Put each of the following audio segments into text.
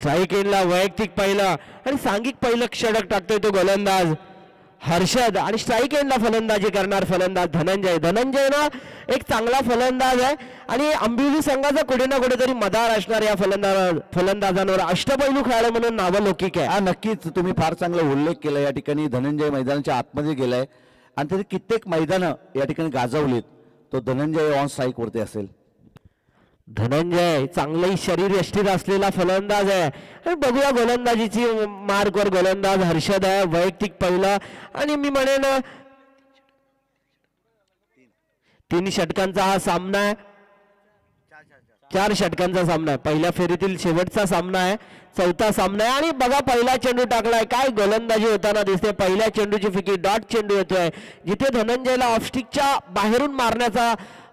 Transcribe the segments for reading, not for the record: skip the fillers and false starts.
Strike एंडला वैयक्तिक पहिला आणि सांघिक पहिलं षटक टाकतोय तो गोलंदाज हर्षद आणि स्ट्राइक एंडला फलंदाजी करणार फलंदाज धनंजय. धनंजय ना एक चांगला फलंदाज आहे आणि आंबिवली संघाचा कुठे ना कुठेतरी मदार असणार या फलंदाजांवर. अष्टपैलू खेळाडू म्हणून नावलौकिक आहे. हा नक्कीच तुम्ही फार चांगला उल्लेख केला. या ठिकाणी धनंजय मैदानाच्या आतमध्ये गेलाय आणि त्याचे कित्येक मैदानं या ठिकाणी गाजवलीत. तो धनंजय ऑन स्ट्राईक वरती असेल. धनंजय चांगली शरीर यष्टीत असलेला फलंदाज आहे आणि बघूया गोलंदाजीची मार्कवर गोलंदाज हर्षद आहे वैयक्तिक पहिला आणि मी म्हणेन 3 षटकांचा हा सामना आहे. 4 षटकांचा सामना आहे. पहिल्या फेरीतील शेवटचा सामना आहे. चौथा सामना आहे आणि बघा पहिला चेंडू टाकलाय. काय गोलंदाजी होताना दिसते. पहिल्या चेंडूची फिकी डॉट चेंडू येतोय जिथे धनंजयला ऑफस्टिकच्या बाहेरून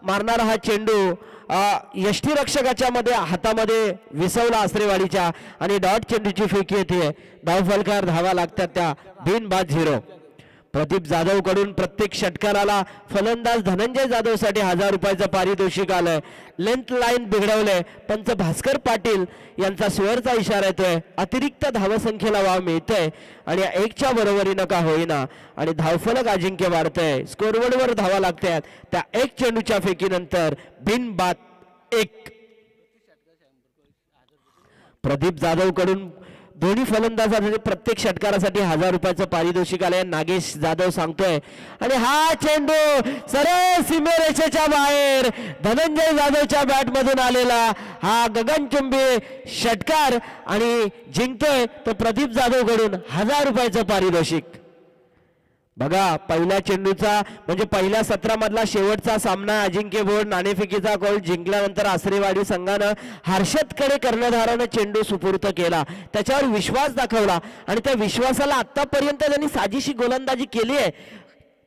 मारणारा हा चेंडू यष्टीरक्षकाच्या मध्ये हातामध्ये विसवला आसरेवाडीच्या आणि डॉट चेंडूची फेकी येते. धावफलकार धावा लागतात त्या बिनबाद 0. प्रदीप जाधव कडून प्रत्येक षटकाराला फलंदाज धनंजय जाधव साठी 1000 रुपयाचं पारितोषिक आलंय. लेंथ लाईन बिघडवलंय. पंच भास्कर पाटील यांचा स्वेअरचा इशारा येतोय. अतिरिक्त धावसंख्येला वाव मिळतोय आणि 1च्या बरोबरीनं का होईना आणि धावफलक अजिंक्य वाढतंय. स्कोरबोर्डवर धावा लागतात त्या 1 चेंडूच्या फेकीनंतर बिनबाद 1. प्रदीप जाधव कडून दोन्ही फलंदाजांसाठी प्रत्येक षटकारासाठी 1000 रुपयाचं पारितोषिक आलंय. नागेश जाधव सांगतोय आणि हा चेंडू सरळ सीमेरेषेच्या बाहेर धनंजय जाधवच्या बॅटमधून आलेला हा गगनचुंबी षटकार आणि जिंकतोय तो प्रदीप जाधव कडून 1000 रुपयाचं पारितोषिक. बघा पहिल्या चेंडूचा म्हणजे पहिल्या सत्रामधला शेवटचा सामना अजिंक्य बोर्ड नाणेफेकीचा गोल जिंकल्यानंतर आसरेवाडी संघानं हर्षदकडे कर्णधारानं चेंडू सुपूर्द केला. त्याच्यावर विश्वास दाखवला आणि त्या विश्वासाला आतापर्यंत त्यांनी साजेशी गोलंदाजी केली आहे.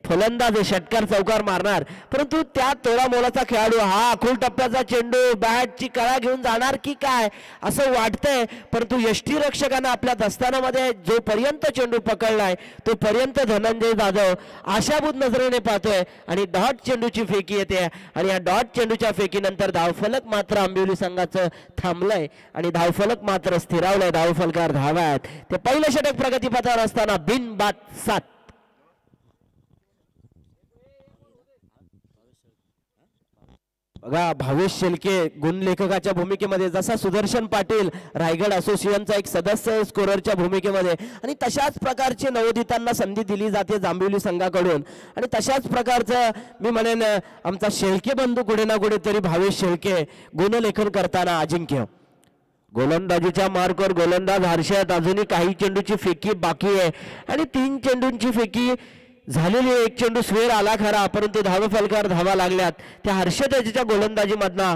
फलंदाज षटकार चौकार मारणार परंतु त्या तोडा मोलाचा खेळाडू हा अखूल टप्प्याचा चेंडू बॅटची कळा घेऊन जाणार की काय असं वाटतंय. परंतु यष्टीरक्षकानं आपल्या दस्तानामध्ये जोपर्यंत चेंडू पकडलाय तोपर्यंत धनंजय जाधव आशाभूत नजरेने पाहतोय आणि डॉट चेंडूची फेकी येते आणि या डॉट चेंडूच्या फेकीनंतर धावफलक मात्र आंबिवली संघाचं थांबलंय आणि धावफलक मात्र स्थिरावलंय. धावफलकार धावा आहेत. ते पहिलं षटक प्रगतीपथावर असताना बिनबाद 7. बघा भावेश शेलके गुणलेखकाच्या भूमिकेमध्ये जसा सुदर्शन पाटील रायगड असोसिएशनचा एक सदस्य स्कोररच्या भूमिकेमध्ये आणि तशाच प्रकारचे नवोदितांना संधी दिली जाते जांभिवली संघाकडून आणि तशाच प्रकारचं मी म्हणेन आमचा शेळके बंधू कुठे ना कुठेतरी भावेश शेळके गुणलेखन करताना अजिंक्य. गोलंदाजीच्या मार्कवर गोलंदाज हर्षद अजूनही काही चेंडूची फेकी बाकी आहे आणि 3 चेंडूंची फेकी झालेली. 1 चेंडू स्वेर आला खरा परंतु धावफलकार धावा लागल्यात त्या हर्षदच्या गोलंदाजीमधना.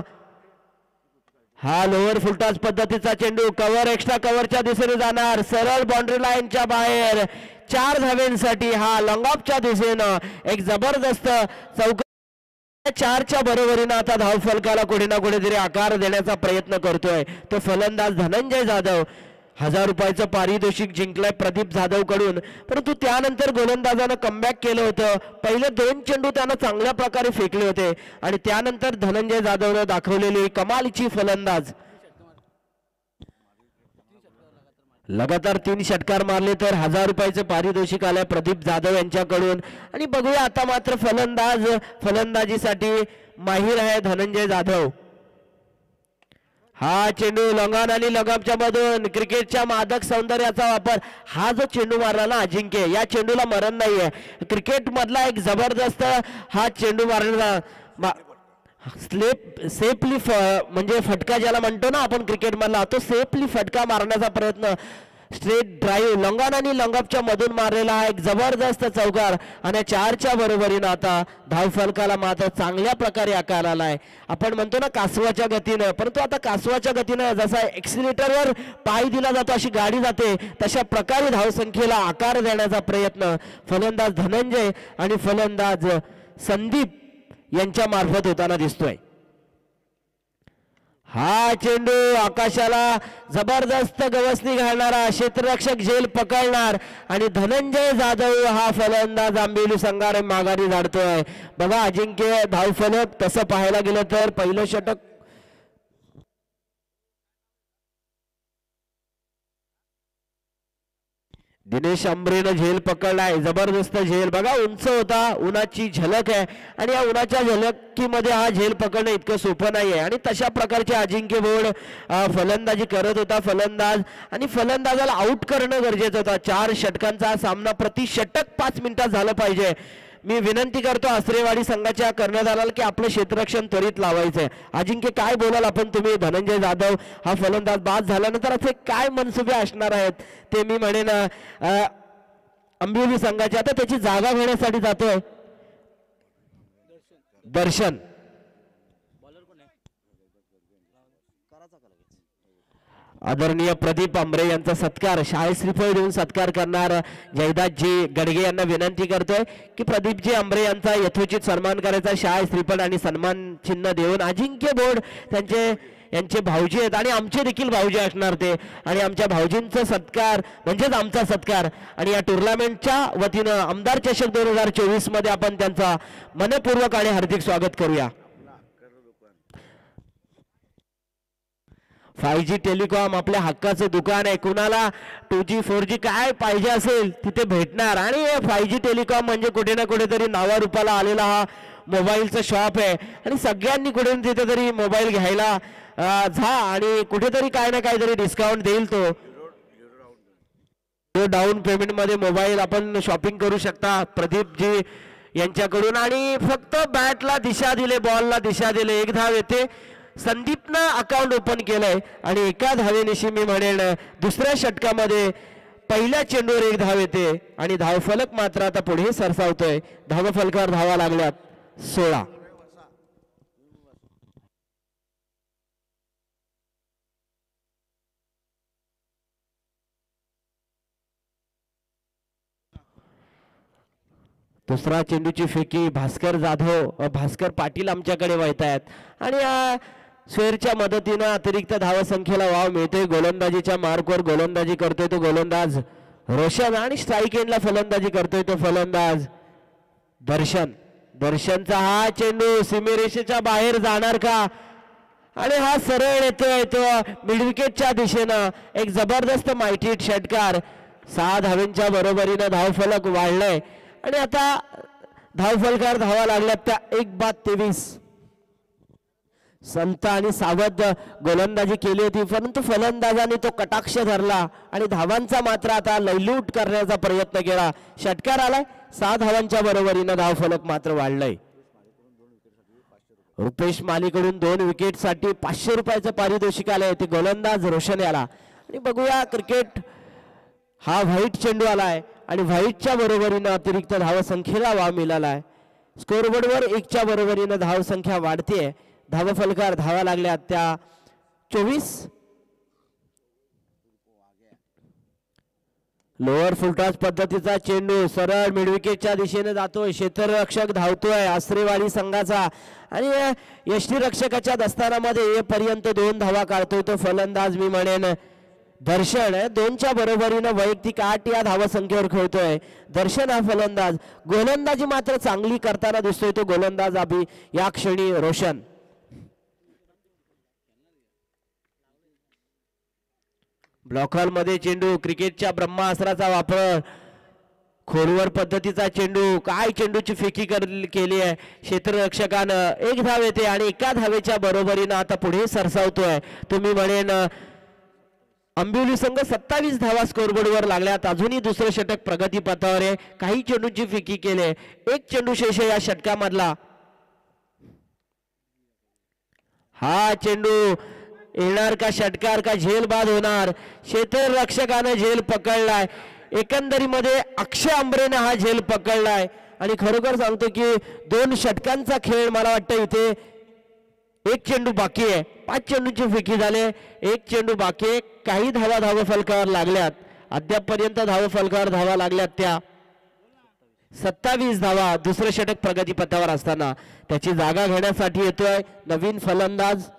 हा लोअर फुलटॉस पद्धतीचा चेंडू कव्हर एक्स्ट्रा कव्हरच्या दिशेने जाणार सरळ बाउंड्री लाईनच्या बाहेर 4 धावेंसाठी हा लॉंग ऑफच्या दिशेनं एक जबरदस्त चौक 4च्या बरोबरीनं आता धावफलकाला कुठे ना कुठेतरी आकार देण्याचा प्रयत्न करतोय तो फलंदाज धनंजय जाधव. 1000 रुपयाचं पारितोषिक जिंकलंय प्रदीप जाधव कडून परंतु त्यानंतर गोलंदाजानं कमबॅक केलं होतं. पहिले 2 चेंडू त्यानं चांगल्या प्रकारे फेकले होते आणि त्यानंतर धनंजय जाधवनं दाखवलेली कमालीची फलंदाज लगातार 3 षटकार मारले तर 1000 रुपयाचं पारितोषिक आलंय प्रदीप जाधव यांच्याकडून आणि बघूया आता मात्र फलंदाजीसाठी माहीर आहे धनंजय जाधव. हा चेंडू लॉंगॉन आणि लगॉपच्या मधून क्रिकेटच्या मादक सौंदर्याचा वापर. हा जो चेंडू मारला ना अजिंक्य या चेंडूला मरण नाहीये. क्रिकेट मधला एक जबरदस्त हा चेंडू मारण्याचा सेफली म्हणजे फटका ज्याला म्हणतो ना आपण क्रिकेट मधला तो सेफली फटका मारण्याचा प्रयत्न स्ट्रेट ड्राईव्ह लॉंगॉन आणि लॉंगॉपच्या मधून मारलेला हा एक जबरदस्त चौकार आणि 4च्या बरोबरीनं आता धावफलकाला मात्र चांगल्या प्रकारे आकार आलाय. आपण म्हणतो ना कासवाच्या गतीनं परंतु आता कासवाच्या गतीनं जसा एक्सिलेटरवर पाय दिला जातो अशी गाडी जाते तशा प्रकारे धावसंख्येला आकार देण्याचा प्रयत्न फलंदाज धनंजय आणि फलंदाज संदीप यांच्या मार्फत होताना दिसतोय. हा चेंडू आकाशाला जबरदस्त गवसणी घालणारा क्षेत्ररक्षक झेल पकडणार आणि धनंजय जाधव हा फलंदाज आंबिवली संघाने माघारी धाडतोय. बघा अजिंक्य धावफलक तसं पाहायला गेलं तर पहिलं षटक दिनेश आंबरेनं झेल पकडलाय, जबरदस्त झेल बघा, उंच होता, उन्हाची झलक आहे आणि या उन्हाच्या झलकीमध्ये हा झेल पकडणं इतकं सोपं नाही आहे आणि तशा प्रकारचे अजिंक्य बोर्ड फलंदाजी करत होता फलंदाज आणि फलंदाजाला आउट करणं गरजेचं होतं. 4 षटकांचा हा सामना, प्रति षटक 5 मिनिटात झालं पाहिजे. मी विनंती करतो आसरेवाडी संघाच्या कर्णधाराला की आपलं क्षेत्ररक्षण त्वरित लावायचंय. अजिंक्य काय बोलाल आपण तुम्ही? धनंजय जाधव हा फलंदाज बाद झाल्यानंतर असे काय मनसुबे असणार आहेत ते मी म्हणेन अंबिवली संघाचे. आता त्याची जागा घेण्यासाठी जातोय दर्शन. आदरणीय प्रदीप आंबरे यांचा सत्कार, शाळेत श्रीफळ देऊन सत्कार करणार जयदासजी गडगे यांना विनंती करतोय की प्रदीपजी आंबरे यांचा यथोचित सन्मान करायचा. शाळेत श्रीफळ आणि सन्मान चिन्ह देऊन अजिंक्य बोर्ड यांचे भाऊजी आहेत आणि आमचे देखील भाऊजी असणार ते आणि आमच्या भाऊजींचा सत्कार म्हणजेच आमचा सत्कार आणि या टुर्नामेंटच्या वतीनं आमदार चषक 2024 मध्ये आपण त्यांचा मनपूर्वक आणि हार्दिक स्वागत करूया. 5G टेलिकॉम आपल्या हक्काचं दुकान आहे. कुणाला 2G 4G काय पाहिजे असेल तिथे भेटणार आणि 5G टेलिकॉम म्हणजे कुठे ना कुठेतरी नावारूपाला आलेला हा मोबाईलचा शॉप आहे आणि सगळ्यांनी कुठे तिथे तरी मोबाईल घ्यायला जा आणि कुठेतरी काय ना काहीतरी डिस्काउंट देईल. तो डाऊन पेमेंट मध्ये मोबाईल आपण शॉपिंग करू शकता प्रदीपजी यांच्याकडून आणि फक्त बॅटला दिशा दिले, बॉलला दिशा दिले, एक धाव येते. संदीपनं अकाउंट ओपन केलंय आणि एका धावेनिशी मी म्हणेन दुसऱ्या षटकामध्ये पहिल्या चेंडूवर एक धाव येते आणि धावफलक मात्र आता पुढे सरसावतोय. धावफलकावर धावा लागल्यात 16. दुसरा चेंडूची फेकी भास्कर पाटील आमच्याकडे वळतायत आणि स्वेरच्या मदतीनं अतिरिक्त धावसंख्येला वाव मिळतोय. गोलंदाजीच्या मार्कवर गोलंदाजी करतोय तो गोलंदाज रोशन आणि स्ट्राईक एंडला फलंदाजी करतोय तो फलंदाज दर्शनचा हा चेंडू सीमेरेषेच्या बाहेर जाणार का आणि हा सरळ येतोय तो मिडविकेटच्या दिशेनं. एक जबरदस्त माहिती षटकार. 6 धावेंच्या बरोबरीनं धावफलक वाढलंय आणि आता धावफलकावर धावा लागल्यात त्या 1:23. संत आणि सावध गोलंदाजी केली होती परंतु फलंदाजाने तो कटाक्ष धरला आणि धावांचा मात्र आता लयलूट करण्याचा प्रयत्न केला. षटकार आलाय. 6 धावांच्या बरोबरीनं धावफलक मात्र वाढलंय. रुपेश मालीकडून 2 विकेटसाठी 500 रुपयाचं पारितोषिक आलंय ते गोलंदाज रोशन याला. आणि बघूया क्रिकेट हा व्हाईट चेंडू आलाय आणि व्हाईटच्या बरोबरीनं अतिरिक्त धावसंख्येला वाव मिळालाय. स्कोरबोर्डवर 1च्या बरोबरीनं धावसंख्या वाढते. धावफलकार धावा लागल्या त्या 24. लोअर फुलटॉस पद्धतीचा चेंडू सरळ मिडविकेटच्या दिशेने जातोय. क्षेत्ररक्षक धावतोय आसरेवाडी संघाचा आणि यष्टीरक्षकाच्या दस्तानामध्ये येईपर्यंत 2 धावा काढतोय तो फलंदाज मी म्हणेन दर्शन. 2च्या बरोबरीनं वैयक्तिक 8 या धावसंख्येवर खेळतोय दर्शन हा फलंदाज. गोलंदाजी मात्र चांगली करताना दिसतोय तो गोलंदाज या क्षणी रोशन. ब्लॉकहॉल मध्ये चेंडू, क्रिकेटच्या ब्रह्मास्त्राचा वापर, खोलवर पद्धतीचा चेंडू, काय चेंडूची फेकी केली आहे क्षेत्ररक्षकानं. 1 धाव येते आणि एका धावेच्या बरोबरीनं आता पुढे सरसावतोय तुम्ही म्हणेन अंबिवली संघ. 27 धावा स्कोरबोर्डवर लागल्यात. अजूनही दुसरं षटक प्रगतीपथावर आहे. काही चेंडूची फेकी केले. 1 चेंडू शेष या षटकामधला. हा चेंडू येणार का षटकार का झेल बाद होणार? क्षेत्ररक्षकानं झेल पकडलाय. एकंदरीमध्ये अक्षय आंबरेने हा झेल पकडलाय आणि खरोखर सांगतो की 2 षटकांचा खेळ. मला वाटतं इथे 1 चेंडू बाकी आहे. 5 चेंडूची फेकी झाले. 1 चेंडू बाकी आहे. काही धावा धावफलकावर लागल्यात. अद्यापपर्यंत धावफलकावर धावा लागल्यात त्या 27 धावा. दुसरं षटक प्रगतीपथावर असताना त्याची जागा घेण्यासाठी येतोय नवीन फलंदाज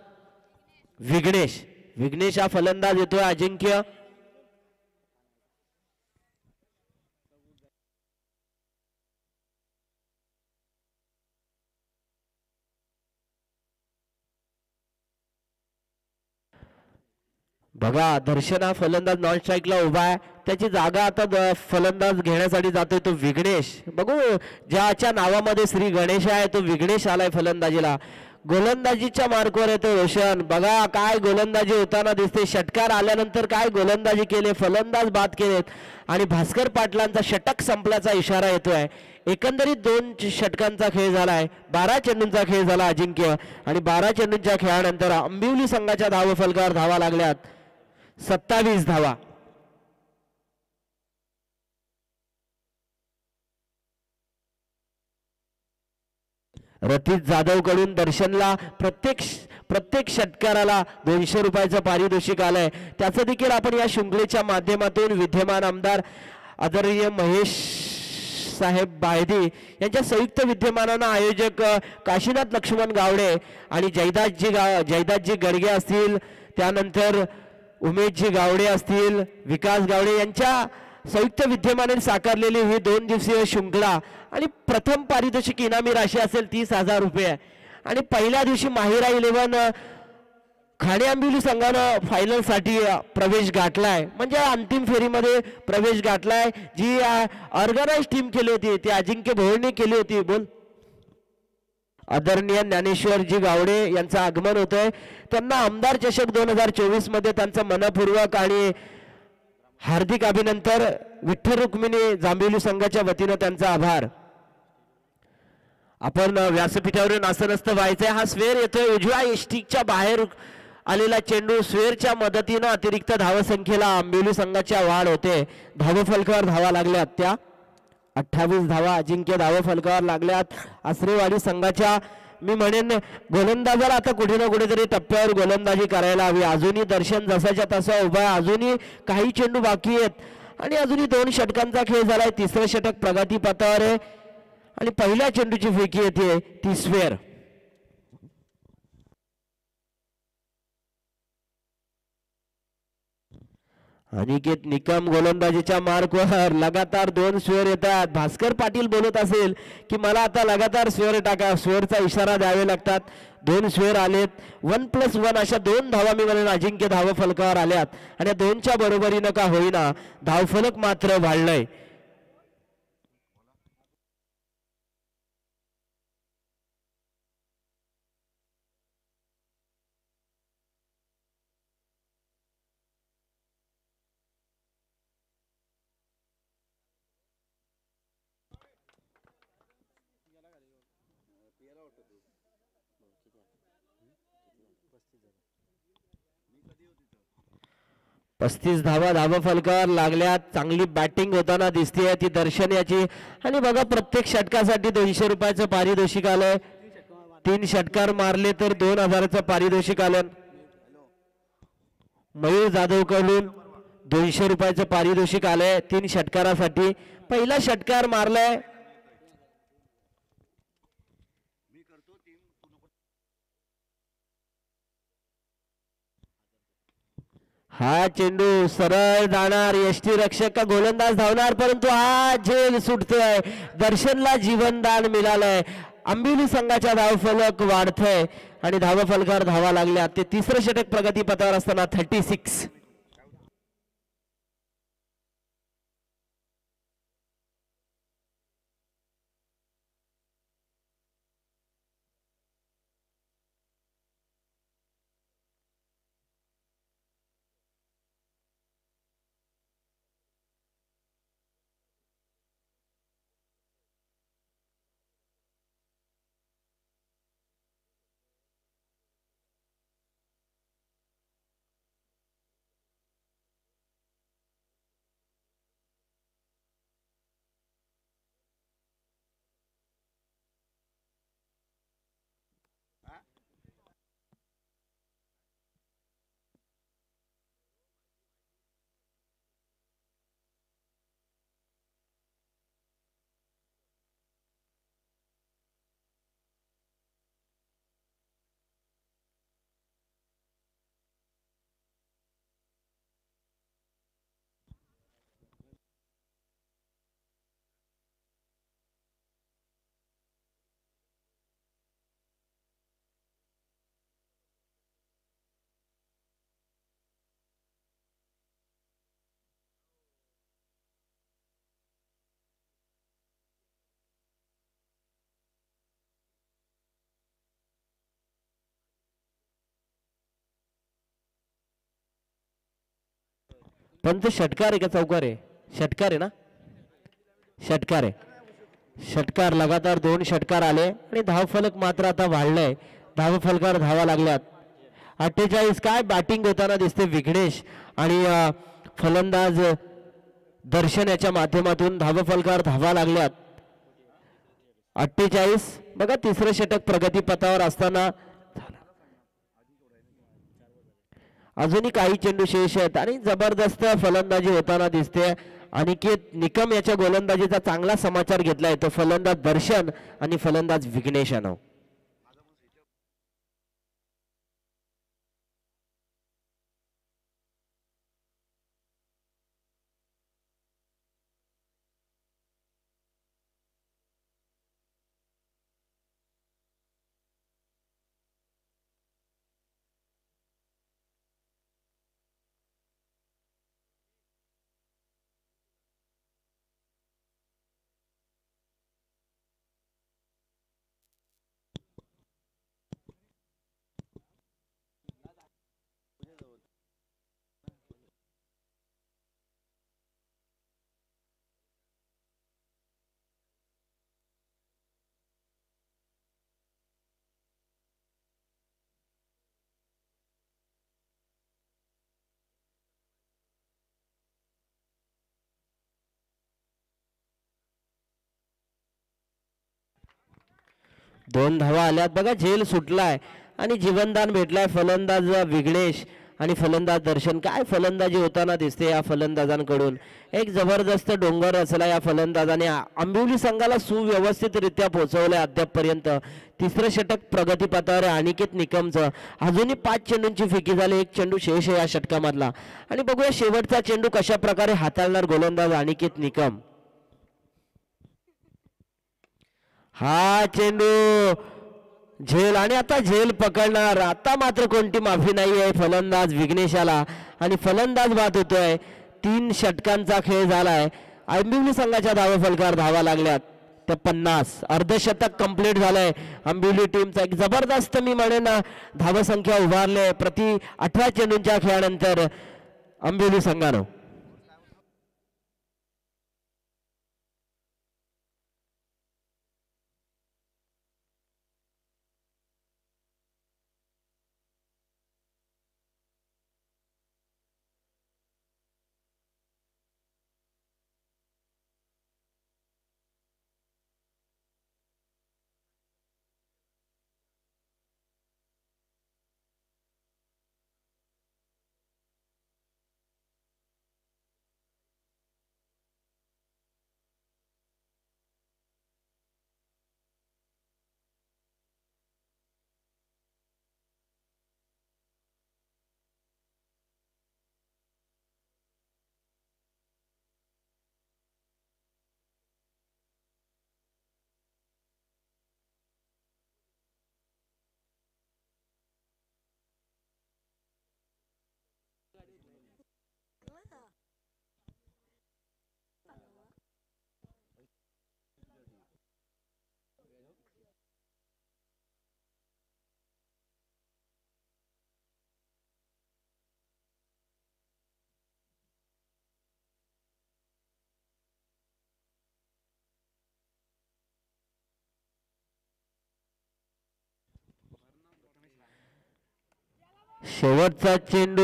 विघ्नेश हा फलंदाज येतोय. अजिंक्य बघा. दर्शन हा फलंदाज नॉन स्ट्राईकला उभा आहे. त्याची जागा आता फलंदाज घेण्यासाठी जातोय तो विघ्नेश. बघू ज्याच्या नावामध्ये श्री गणेश आहे तो विघ्नेश आलाय फलंदाजीला. गोलंदाजीच्या मार्कवर येतो रोशन. बघा काय गोलंदाजी होताना दिसते. षटकार आल्यानंतर काय गोलंदाजी केले, फलंदाज बाद केलेत आणि भास्कर पाटलांचा षटक संपल्याचा इशारा येतोय. एकंदरीत 2 षटकांचा खेळ झालाय. 12 चेंडूंचा खेळ झाला अजिंक्य आणि 12 चेंडूंच्या खेळानंतर आंबिवली संघाच्या धावफलकावर धावा लागल्यात 27 धावा. रतीश जाधव कडून दर्शनला प्रत्येक षटकाराला 200 रुपयाचं पारितोषिक आलंय. त्याचं देखील आपण या शृंखलेच्या माध्यमातून विद्यमान आमदार आदरणीय महेश साहेब बायदी यांच्या संयुक्त विद्यमानानं आयोजक काशीनाथ लक्ष्मण गावडे आणि जयदासजी गडगे असतील, त्यानंतर उमेशजी गावडे असतील, विकास गावडे यांच्या संयुक्त विद्यमाने साकारलेली ही 2 दिवसीय शृंखला आणि प्रथम पारितोषिक इनामी राशी असेल 30,000 रुपये आणि पहिल्या दिवशी माहिरा 11 खाणे आंबिवली संघानं फायनलसाठी प्रवेश गाठलाय. म्हणजे अंतिम फेरीमध्ये प्रवेश गाठलाय. जी ऑर्गनाइज टीम केली होती ती अजिंक्य भोळने केली होती. बोल. आदरणीय ज्ञानेश्वरजी गावडे यांचं आगमन होतंय. त्यांना आमदार चषक 2024 मध्ये त्यांचं मनपूर्वक आणि हार्दिक अभिनंदन. विठ्ठल रुक्मिणी जांभिवली संघाच्या वतीनं त्यांचा आभार. आपण व्यासपीठावरून आसनस्थ व्हायचंय. हा स्वेर येतोय उजव्या इष्टिकच्या बाहेर आलेला चेंडू. स्वेरच्या मदतीनं अतिरिक्त धावसंख्येला आंबिवली संघाच्या वाढ होते. धावफलकावर धावा लागल्यात त्या 28 धावा अजिंक्य धावफलकावर लागल्यात आसरेवाडी संघाच्या. मी म्हणेन गोलंदाजाला आता कुठे ना कुठेतरी टप्प्यावर गोलंदाजी करायला हवी. अजूनही दर्शन जसाच्या तसा उभा आहे. अजूनही काही चेंडू बाकी आहेत आणि अजूनही 2 षटकांचा खेळ झालाय. 3रं षटक प्रगतीपथावर आहे आणि पहिल्या चेंडूची फेकी येते ती स्वेर. अनिकेत निकम गोलंदाजीच्या मार्कवर लगातार 2 स्वेर येतात. भास्कर पाटील बोलत असेल की मला आता लगातार स्वेर टाका, स्वेरचा इशारा द्यावे लागतात. 2 स्वेर आलेत. 1+1 अशा 2 धावा मी म्हणेन अजिंक्य धावफलकावर आल्यात आणि 2च्या बरोबरीनं का होईना धावफलक मात्र वाढलंय. पस्तीस धावा धावफलकावर लागल्यात. चांगली बॅटिंग होताना दिसते ती दर्शन याची आणि बघा प्रत्येक षटकासाठी 200 रुपयाचं पारितोषिक आलंय. 3 षटकार मारले तर 2000चं पारितोषिक आलं. मयूर जाधव कडून 200 रुपयाचं पारितोषिक आलंय 3 षटकारासाठी. पहिला षटकार मारलाय. हा चेंडू सरळ जाणार. यष्टी रक्षक का गोलंदाज धावणार परंतु हा झेल सुटतोय. दर्शनला जीवनदान मिळालंय. आंबिवली संघाच्या धावफलक वाढतंय आणि धावफलकावर धावा लागल्या. ते 3रं षटक प्रगतीपथावर असताना 36. पण तो षटकार आहे का चौकार आहे? षटकार आहे ना? षटकार आहे. षटकार लगातार 2 षटकार आले आणि धावफलक मात्र आता वाढलाय. धावफलकावर धावा लागल्यात 48. काय बॅटिंग होताना दिसते विघ्नेश आणि फलंदाज दर्शन याच्या माध्यमातून धावफलकावर धावा लागल्यात 48. बघा तिसरं षटक प्रगतीपथावर असताना अजूनही काही चेंडू शेष आहेत आणि जबरदस्त फलंदाजी होताना दिसते. अनिकेत निकम याच्या गोलंदाजीचा चांगला समाचार घेतलाय तो फलंदाज दर्शन आणि फलंदाज विघ्नेश यानं. दोन धावा आल्यात बघा. झेल सुटलाय आणि जीवनदान भेटलाय फलंदाज विघ्नेश आणि फलंदाज दर्शन. काय फलंदाजी होताना दिसते या फलंदाजांकडून. एक जबरदस्त डोंगर रचला या फलंदाजाने. आंबिवली संघाला सुव्यवस्थितरित्या पोहोचवलंय अद्यापपर्यंत. तिसरं षटक प्रगतीपथावर आहे अनिकेत निकमचं. अजूनही 5 चेंडूंची फेकी झाली. 1 चेंडू शेष आहे या षटकामधला आणि बघूया शेवटचा चेंडू कशा प्रकारे हाताळणार गोलंदाज अनिकेत निकम. हा चेंडू झेल आणि आता झेल पकडणार. आता मात्र कोणती माफी नाही आहे फलंदाज विघ्नेशाला आणि फलंदाज बाद होतोय. 3 षटकांचा खेळ झालाय. आंबिवली संघाच्या धावफलकावर धावा लागल्यात त्या 50. अर्धशतक कंप्लीट झालंय आंबिवली टीमचा. एक जबरदस्त मी म्हणेन धावसंख्या उभारले प्रति 18 चेंडूंच्या खेळानंतर आंबिवली संघानं. शेवटचा चेंडू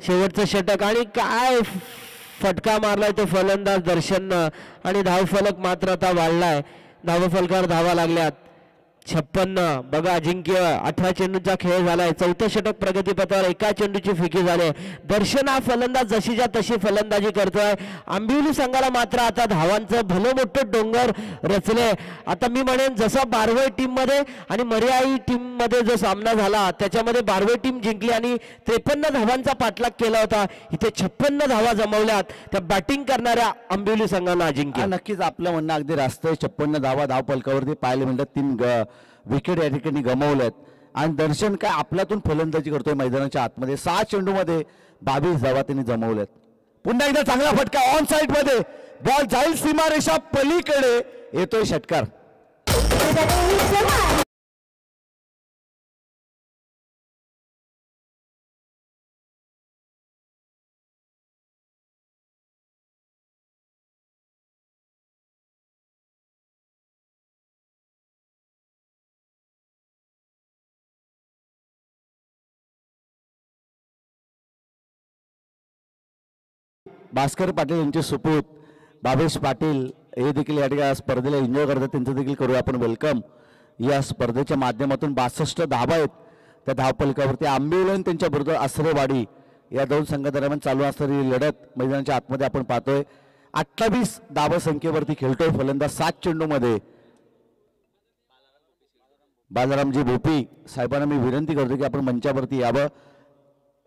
शेवटचं षटक आणि काय फटका मारलाय तो फलंदाज दर्शननं आणि धावफलक मात्र आता वाढलाय. धावफलकावर धावा लागल्यात 56. बघा अजिंक्य 18 चेंडूंचा खेळ झालाय. 4थं षटक प्रगतीपथावर. 1 चेंडूची फेकी झाली. दर्शन हा फलंदाज जशीच्या तशी फलंदाजी करतोय. आंबिवली संघाला मात्र आता धावांचं भलं मोठं डोंगर रचले. आता मी म्हणेन जसा बारवळ टीम मध्ये आणि मर्याई टीम मध्ये जो सामना झाला त्याच्यामध्ये बारवळ टीम जिंकली आणि 53 धावांचा पाठलाग केला होता. इथे 56 धावा जमवल्यात त्या बॅटिंग करणाऱ्या आंबिवली संघाला अजिंक्य. नक्कीच आपलं म्हणणं अगदी रास्त आहे. 56 धावा धावफलकावरती पाहायला मिळतात. 3 विकेट या ठिकाणी गमावल्यात आणि दर्शन काय आपल्यातून फलंदाजी करतोय मैदानाच्या आतमध्ये. 6 चेंडूमध्ये 22 धावा त्यांनी जमवल्यात. पुन्हा एकदा चांगला फटका ऑन साइड मध्ये. बॉल जाईल सीमारेषा पलीकडे. येतोय षटकार. भास्कर पाटील यांचे सुपूत भावेश पाटील हे देखील या ठिकाणी स्पर्धेला एन्जॉय करतात, त्यांचं देखील करूया आपण वेलकम। या स्पर्धेच्या माध्यमातून 62 धावा आहेत त्या धावपलकावरती। आंबिवली आणि त्यांच्या विरुद्ध आसरेवाडी या दोन संघादरम्यान चालू असणारी लढत मैदानाच्या आतमध्ये आपण पाहतोय। 28 धावा संख्येवरती खेळतोय फलंदाज 7 चेंडूमध्ये। बालारामजी भोपी साहेबांना मी विनंती करतो की आपण मंचावरती यावं।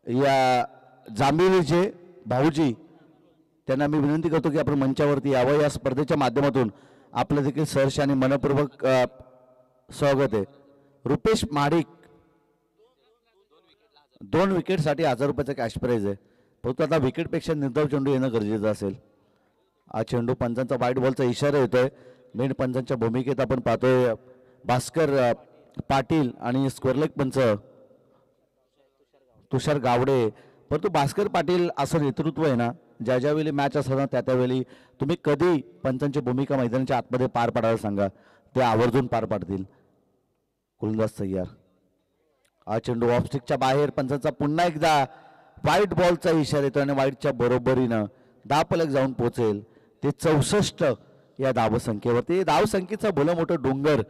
या जांभिवलीचे भाऊजी त्यांना मी विनंती करतो की आपण मंचावरती यावं। या स्पर्धेच्या माध्यमातून आपलं देखील सहर्ष आणि मनपूर्वक स्वागत आहे। रुपेश महाडिक 2 विकेटसाठी 1000 रुपयाचा कॅश प्राइज आहे, परंतु आता विकेटपेक्षा निर्धाव चेंडू येणं गरजेचं असेल। हा चेंडू पंचांचा वाईट बॉलचा इशारा येतोय। मेन पंचांच्या भूमिकेत आपण पाहतोय भास्कर पाटील आणि स्क्वेअरलेग पंच तुषार गावडे। परंतु भास्कर पाटील असं नेतृत्व आहे ना, ज्या ज्यावेळी मॅच असताना त्या त्यावेळी तुम्ही कधी पंचांची भूमिका मैदानाच्या आतमध्ये पार पाडायला सांगा, ते आवर्जून पार पाडतील। गोलंदाज तयार। हा चेंडू ऑफस्टिकच्या बाहेर, पंचांचा पुन्हा एकदा व्हाईट बॉलचा इशारा येतो आणि व्हाईटच्या बरोबरीनं धावफलक जाऊन पोहोचेल ते 64 या धावसंख्येवरती। धावसंख्येचा भलं मोठं डोंगर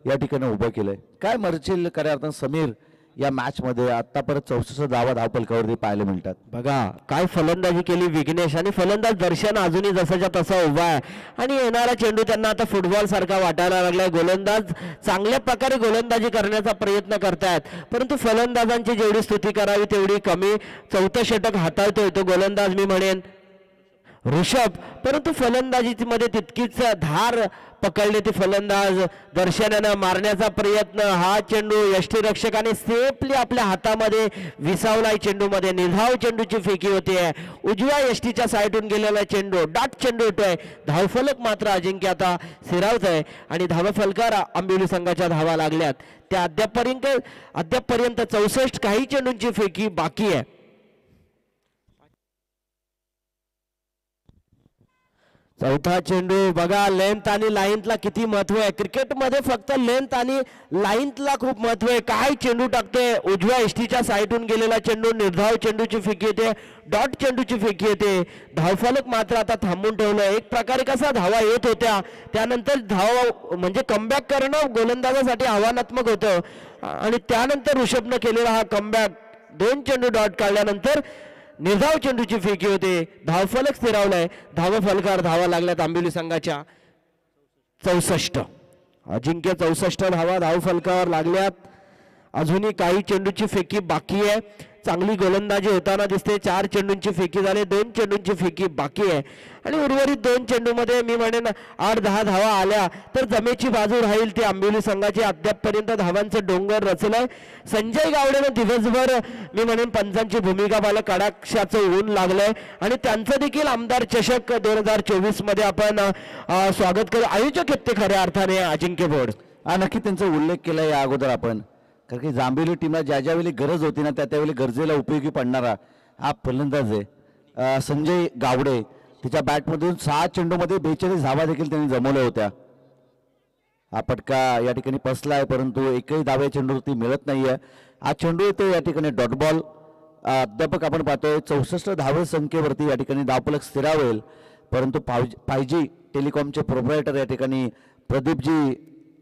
या ठिकाणी उभं केलंय। काय मर्चिल खऱ्या अर्थानं समीर या मॅच मध्ये आतापर्यंत 64 धावा धावपलकावरती पाहायला मिळतात। बघा काय फलंदाजी केली विघ्नेश, आणि फलंदाज दर्शन अजूनही जसाच्या तसा उभा आहे आणि येणारा चेंडू त्यांना आता फुटबॉल सारखा वाटायला लागलाय। गोलंदाज चांगल्या प्रकारे गोलंदाजी करण्याचा प्रयत्न करतायत, परंतु फलंदाजांची जेवढी स्तुती करावी तेवढी कमी। 4थं षटक हाताळतोय तो गोलंदाज मी म्हणेन ऋषभ, परंतु फलंदाजीमध्ये तितकीच धार पकडले ते फलंदाज दर्शनानं मारण्याचा प्रयत्न। हा चेंडू यष्टीरक्षकाने सेफली आपल्या हातामध्ये विसावलाय। चेंडूमध्ये निर्धाव चेंडूची फेकी होते, उजव्या यष्टीच्या साईडून गेलेला चेंडू डॉट चेंडू होतोय। धावफलक मात्र अजिंक्य आता सिरावत आहे आणि धावफलकार आंबिवली संघाच्या धावा लागल्यात त्या अद्यापपर्यंत 64 काही चेंडूंची फेकी बाकी आहे। चौथा चेंडू बघा, लेंथ आणि लाईनला किती महत्व आहे। क्रिकेटमध्ये फक्त लेंथ आणि लाईनला खूप महत्व आहे। काय चेंडू टाकतोय, उजव्या एसटीच्या साईडून गेलेला चेंडू निर्धाव चेंडूची फेकी येते, डॉट चेंडूची फेकी येते। धावफलक मात्र आता थांबून ठेवलंय। एक प्रकारे कसा धावा येत होत्या त्यानंतर धाव म्हणजे कमबॅक करणं गोलंदाजासाठी आव्हानात्मक होतं आणि त्यानंतर ऋषभनं केलेला हा कमबॅक 2 चेंडू डॉट काढल्यानंतर निर्धाव चेंडूची फेकी होते। धावफलक स्थिरावलाय, धावफलकार धावा लागल्यात आंबिवली संघाच्या 64। अजिंक्य 64 धावा धावफलकावर लागल्यात। अजूनही काही चेंडूची फेकी बाकी आहे। चांगली गोलंदाजी होताना दिसते। 4 चेंडूंची फेकी झाली, 2 चेंडूंची फेकी बाकी आहे आणि उर्वरित 2 चेंडूमध्ये मी म्हणेन 8-10 धावा आल्या तर जमेची बाजू राहील ती आंबिवली संघाची। अद्यापपर्यंत धावांचं डोंगर रचलंय। संजय गावडेनं दिवसभर मी म्हणेन पंचांची भूमिका पाहिलं, कडाक्षाचं ऊन लागलंय आणि त्यांचं देखील आमदार चषक 2024 मध्ये आपण स्वागत करू। आयोजक आहेत ते खऱ्या अर्थाने अजिंक्य बोर्ड। नक्की त्यांचा उल्लेख केला या अगोदर आपण, कारण की जांभिवली टीमला ज्या ज्यावेळी गरज होती ना त्या त्यावेळी गरजेला उपयोगी पडणारा हा फलंदाज आहे संजय गावडे। तिच्या बॅटमधून 6 चेंडूमध्ये 42 धावा देखील त्यांनी जमवल्या होत्या। हा फटका या ठिकाणी फसलाय, परंतु एकही धावे चेंडूवरती मिळत नाहीये। हा चेंडू येतो या ठिकाणी डॉट बॉल। अद्यापक आपण पाहतोय 64 धावे संख्येवरती या ठिकाणी धावफलक स्थिरावेल, परंतु 5G टेलिकॉमचे प्रोप्रायटर या ठिकाणी प्रदीपजी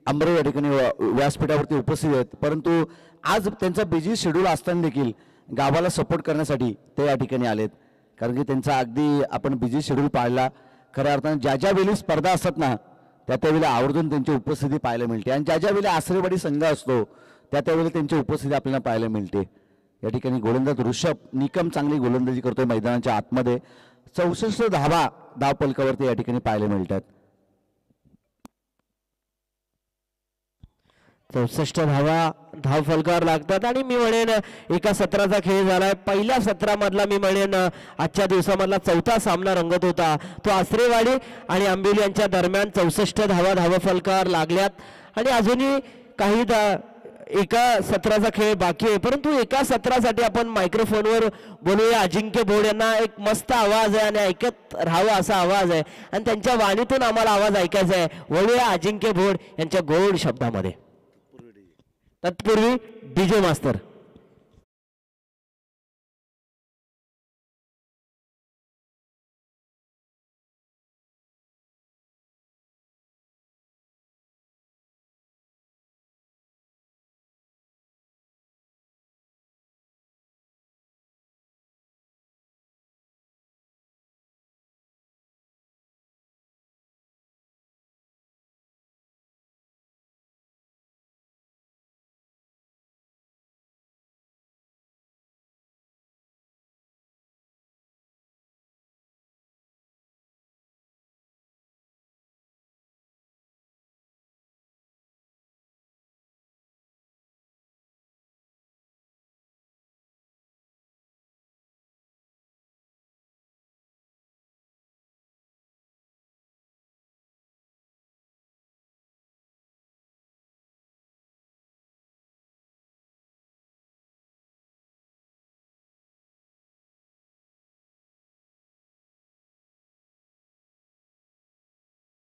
आंबरे या ठिकाणी व्यासपीठावरती उपस्थित आहेत, परंतु आज त्यांचा बिझी शेड्यूल असताना देखील गावाला सपोर्ट करण्यासाठी ते या ठिकाणी आलेत। कारण की त्यांचा अगदी आपण बिझी शेड्यूल पाळला। खऱ्या अर्थाने ज्या ज्या वेळी स्पर्धा असतात ना त्या त्यावेळी आवर्जून त्यांची उपस्थिती पाहायला मिळते आणि ज्या ज्या वेळी आसरेवाडी संघ असतो त्या त्यावेळी त्यांची उपस्थिती आपल्याला पाहायला मिळते। या ठिकाणी गोलंदाज ऋषभ निकम चांगली गोलंदाजी करतोय मैदानाच्या आतमध्ये। 64 धावा धावपलकावरती या ठिकाणी पाहायला मिळतात। 64 धावा धावफलकावर लागतात आणि मी म्हणेन एका सत्राचा खेळ झालाय। पहिल्या सत्रामधला मी म्हणेन आजच्या दिवसामधला 4था सामना रंगत होता तो आसरेवाडी आणि आंबिवली यांच्या दरम्यान। 64 धावा धावफलकावर लागल्यात आणि अजूनही काही एका सत्राचा खेळ बाकी आहे, परंतु एका सत्रासाठी आपण मायक्रोफोनवर बोलूया। अजिंक्य भोड यांना एक मस्त आवाज आहे आणि ऐकत राहावं असा आवाज आहे आणि त्यांच्या वाणीतून आम्हाला आवाज ऐकायचा आहे। वळूया अजिंक्य भोड यांच्या गोड शब्दामध्ये। तत्पूर्वी डीजे मास्तर।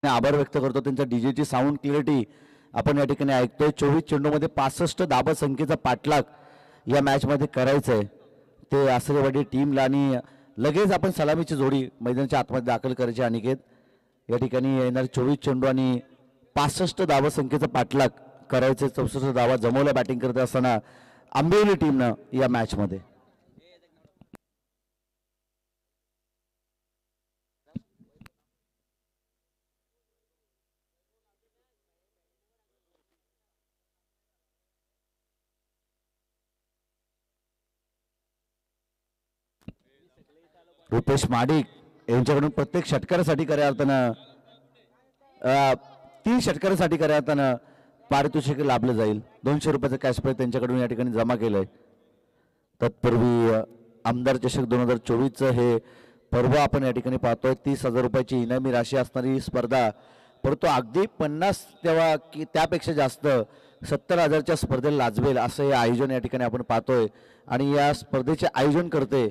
आभार व्यक्त करतो त्यांचा डीजेची साऊंड क्लिअरिटी आपण या ठिकाणी ऐकतोय. 24 चेंडूमध्ये 65 धाबा संख्येचा पाठलाग या मॅचमध्ये करायचं आहे ते आसरेवाडी टीमला. आणि लगेच आपण सलामीची जोडी मैदानाच्या आतमध्ये दाखल करायची. अनिकेत या ठिकाणी येणार 24 चेंडू आणि 65 धावा संख्येचा पाठलाग करायचे. 64 धावा जमवल्या बॅटिंग करत असताना आंबिवली टीमनं या मॅचमध्ये. रुपेश माडिक यांच्याकडून प्रत्येक षटकारासाठी खऱ्या अर्थानं 3 षटकारासाठी खऱ्या अर्थानं पारितोषिक लाभलं जाईल. 200 रुपयाचं कॅश प्राइज त्यांच्याकडून या ठिकाणी जमा केलंय. तत्पूर्वी आमदार चषक 2024चं हे पर्व आपण या ठिकाणी पाहतोय. 30,000 रुपयाची इनामी राशी असणारी स्पर्धा, परंतु अगदी 50 तेव्हा की त्यापेक्षा जास्त 70,000च्या स्पर्धेला लाजवेल असं हे आयोजन या ठिकाणी आपण पाहतोय. आणि या स्पर्धेचे आयोजन करते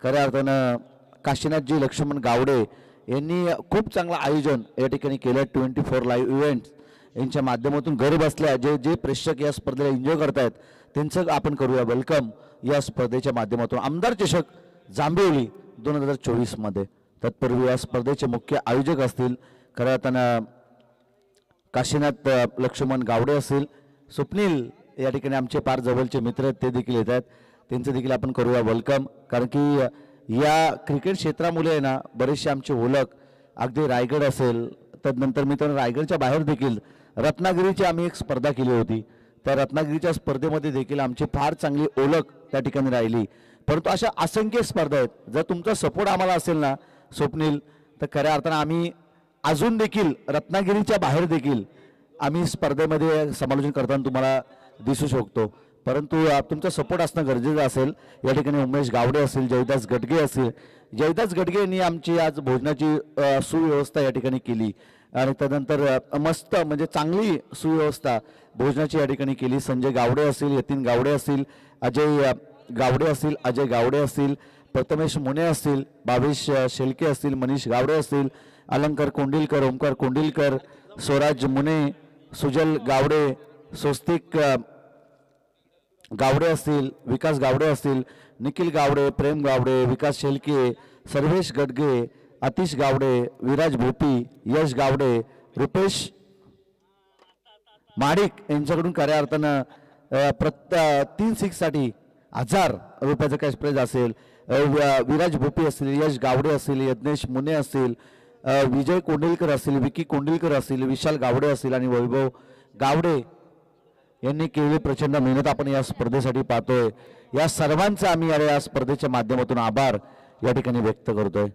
खऱ्या अर्थानं काशीनाथजी लक्ष्मण गावडे यांनी खूप चांगलं आयोजन या ठिकाणी केलं. 24 लाईव्ह इव्हेंट्स यांच्या माध्यमातून घर बसल्या जे प्रेक्षक या स्पर्धेला एन्जॉय करतायत त्यांचं आपण करूया वेलकम या स्पर्धेच्या माध्यमातून. आमदार चषक जांभिवली 2024 मध्ये. तत्पूर्वी या स्पर्धेचे मुख्य आयोजक असतील खऱ्या अर्थानं काशीनाथ लक्ष्मण गावडे असतील. स्वप्नील या ठिकाणी आमचे फार जवळचे मित्र आहेत ते देखील येत आहेत, त्यांचं देखील आपण करूया वेलकम. कारण की या क्रिकेट क्षेत्रामुळे आहे ना बरेचसे आमची ओळख अगदी रायगड असेल, तदनंतर मित्रांनो रायगडच्या बाहेर देखील रत्नागिरीची आम्ही एक स्पर्धा केली होती. त्या रत्नागिरीच्या स्पर्धेमध्ये देखील आमची फार चांगली ओळख त्या ठिकाणी राहिली. परंतु अशा असंख्य स्पर्धा आहेत. जर तुमचा सपोर्ट आम्हाला असेल ना स्वप्नील, तर खऱ्या अर्थानं आम्ही अजून देखील रत्नागिरीच्या बाहेर देखील आम्ही स्पर्धेमध्ये समालोचन करताना तुम्हाला दिसू शकतो. परंतु तुमचा सपोर्ट असणं गरजेचं असेल. या ठिकाणी उमेश गावडे असतील, जयदास गडगे असतील. जयदास गडगे यांनी आमची आज भोजनाची सुव्यवस्था या ठिकाणी केली आणि त्यानंतर मस्त म्हणजे चांगली सुव्यवस्था भोजनाची या ठिकाणी केली. संजय गावडे असतील, यतीन गावडे असतील, अजय गावडे असतील, अजय गावडे असतील, प्रथमेश मुने असतील, भावेश शेलके असतील, मनीष गावडे असतील, अलंकार कोंडिलकर, ओमकार कोंडिलकर, स्वराज मुने, सुजल गावडे, स्वस्तिक गावडे असतील, विकास गावडे असतील, निखिल गावडे, प्रेम गावडे, विकास शेलके, सर्वेश गडगे, आतिश गावडे, विराज भोपी, यश गावडे, रुपेश माडिक यांच्याकडून खऱ्या अर्थानं 3 6साठी 1000 रुपयाचं कॅश प्राइज असेल. विराज भोपी असतील, यश गावडे असतील, यज्ञेश मुने असतील, विजय कोंडिलकर असतील, विकी कोंडिलकर असतील, विशाल गावडे असतील आणि वैभव गावडे यांनी केलेली प्रचंड मेहनत आपण या स्पर्धेसाठी पाहतोय. या सर्वांचा आम्ही या स्पर्धेच्या माध्यमातून आभार या ठिकाणी व्यक्त करतोय.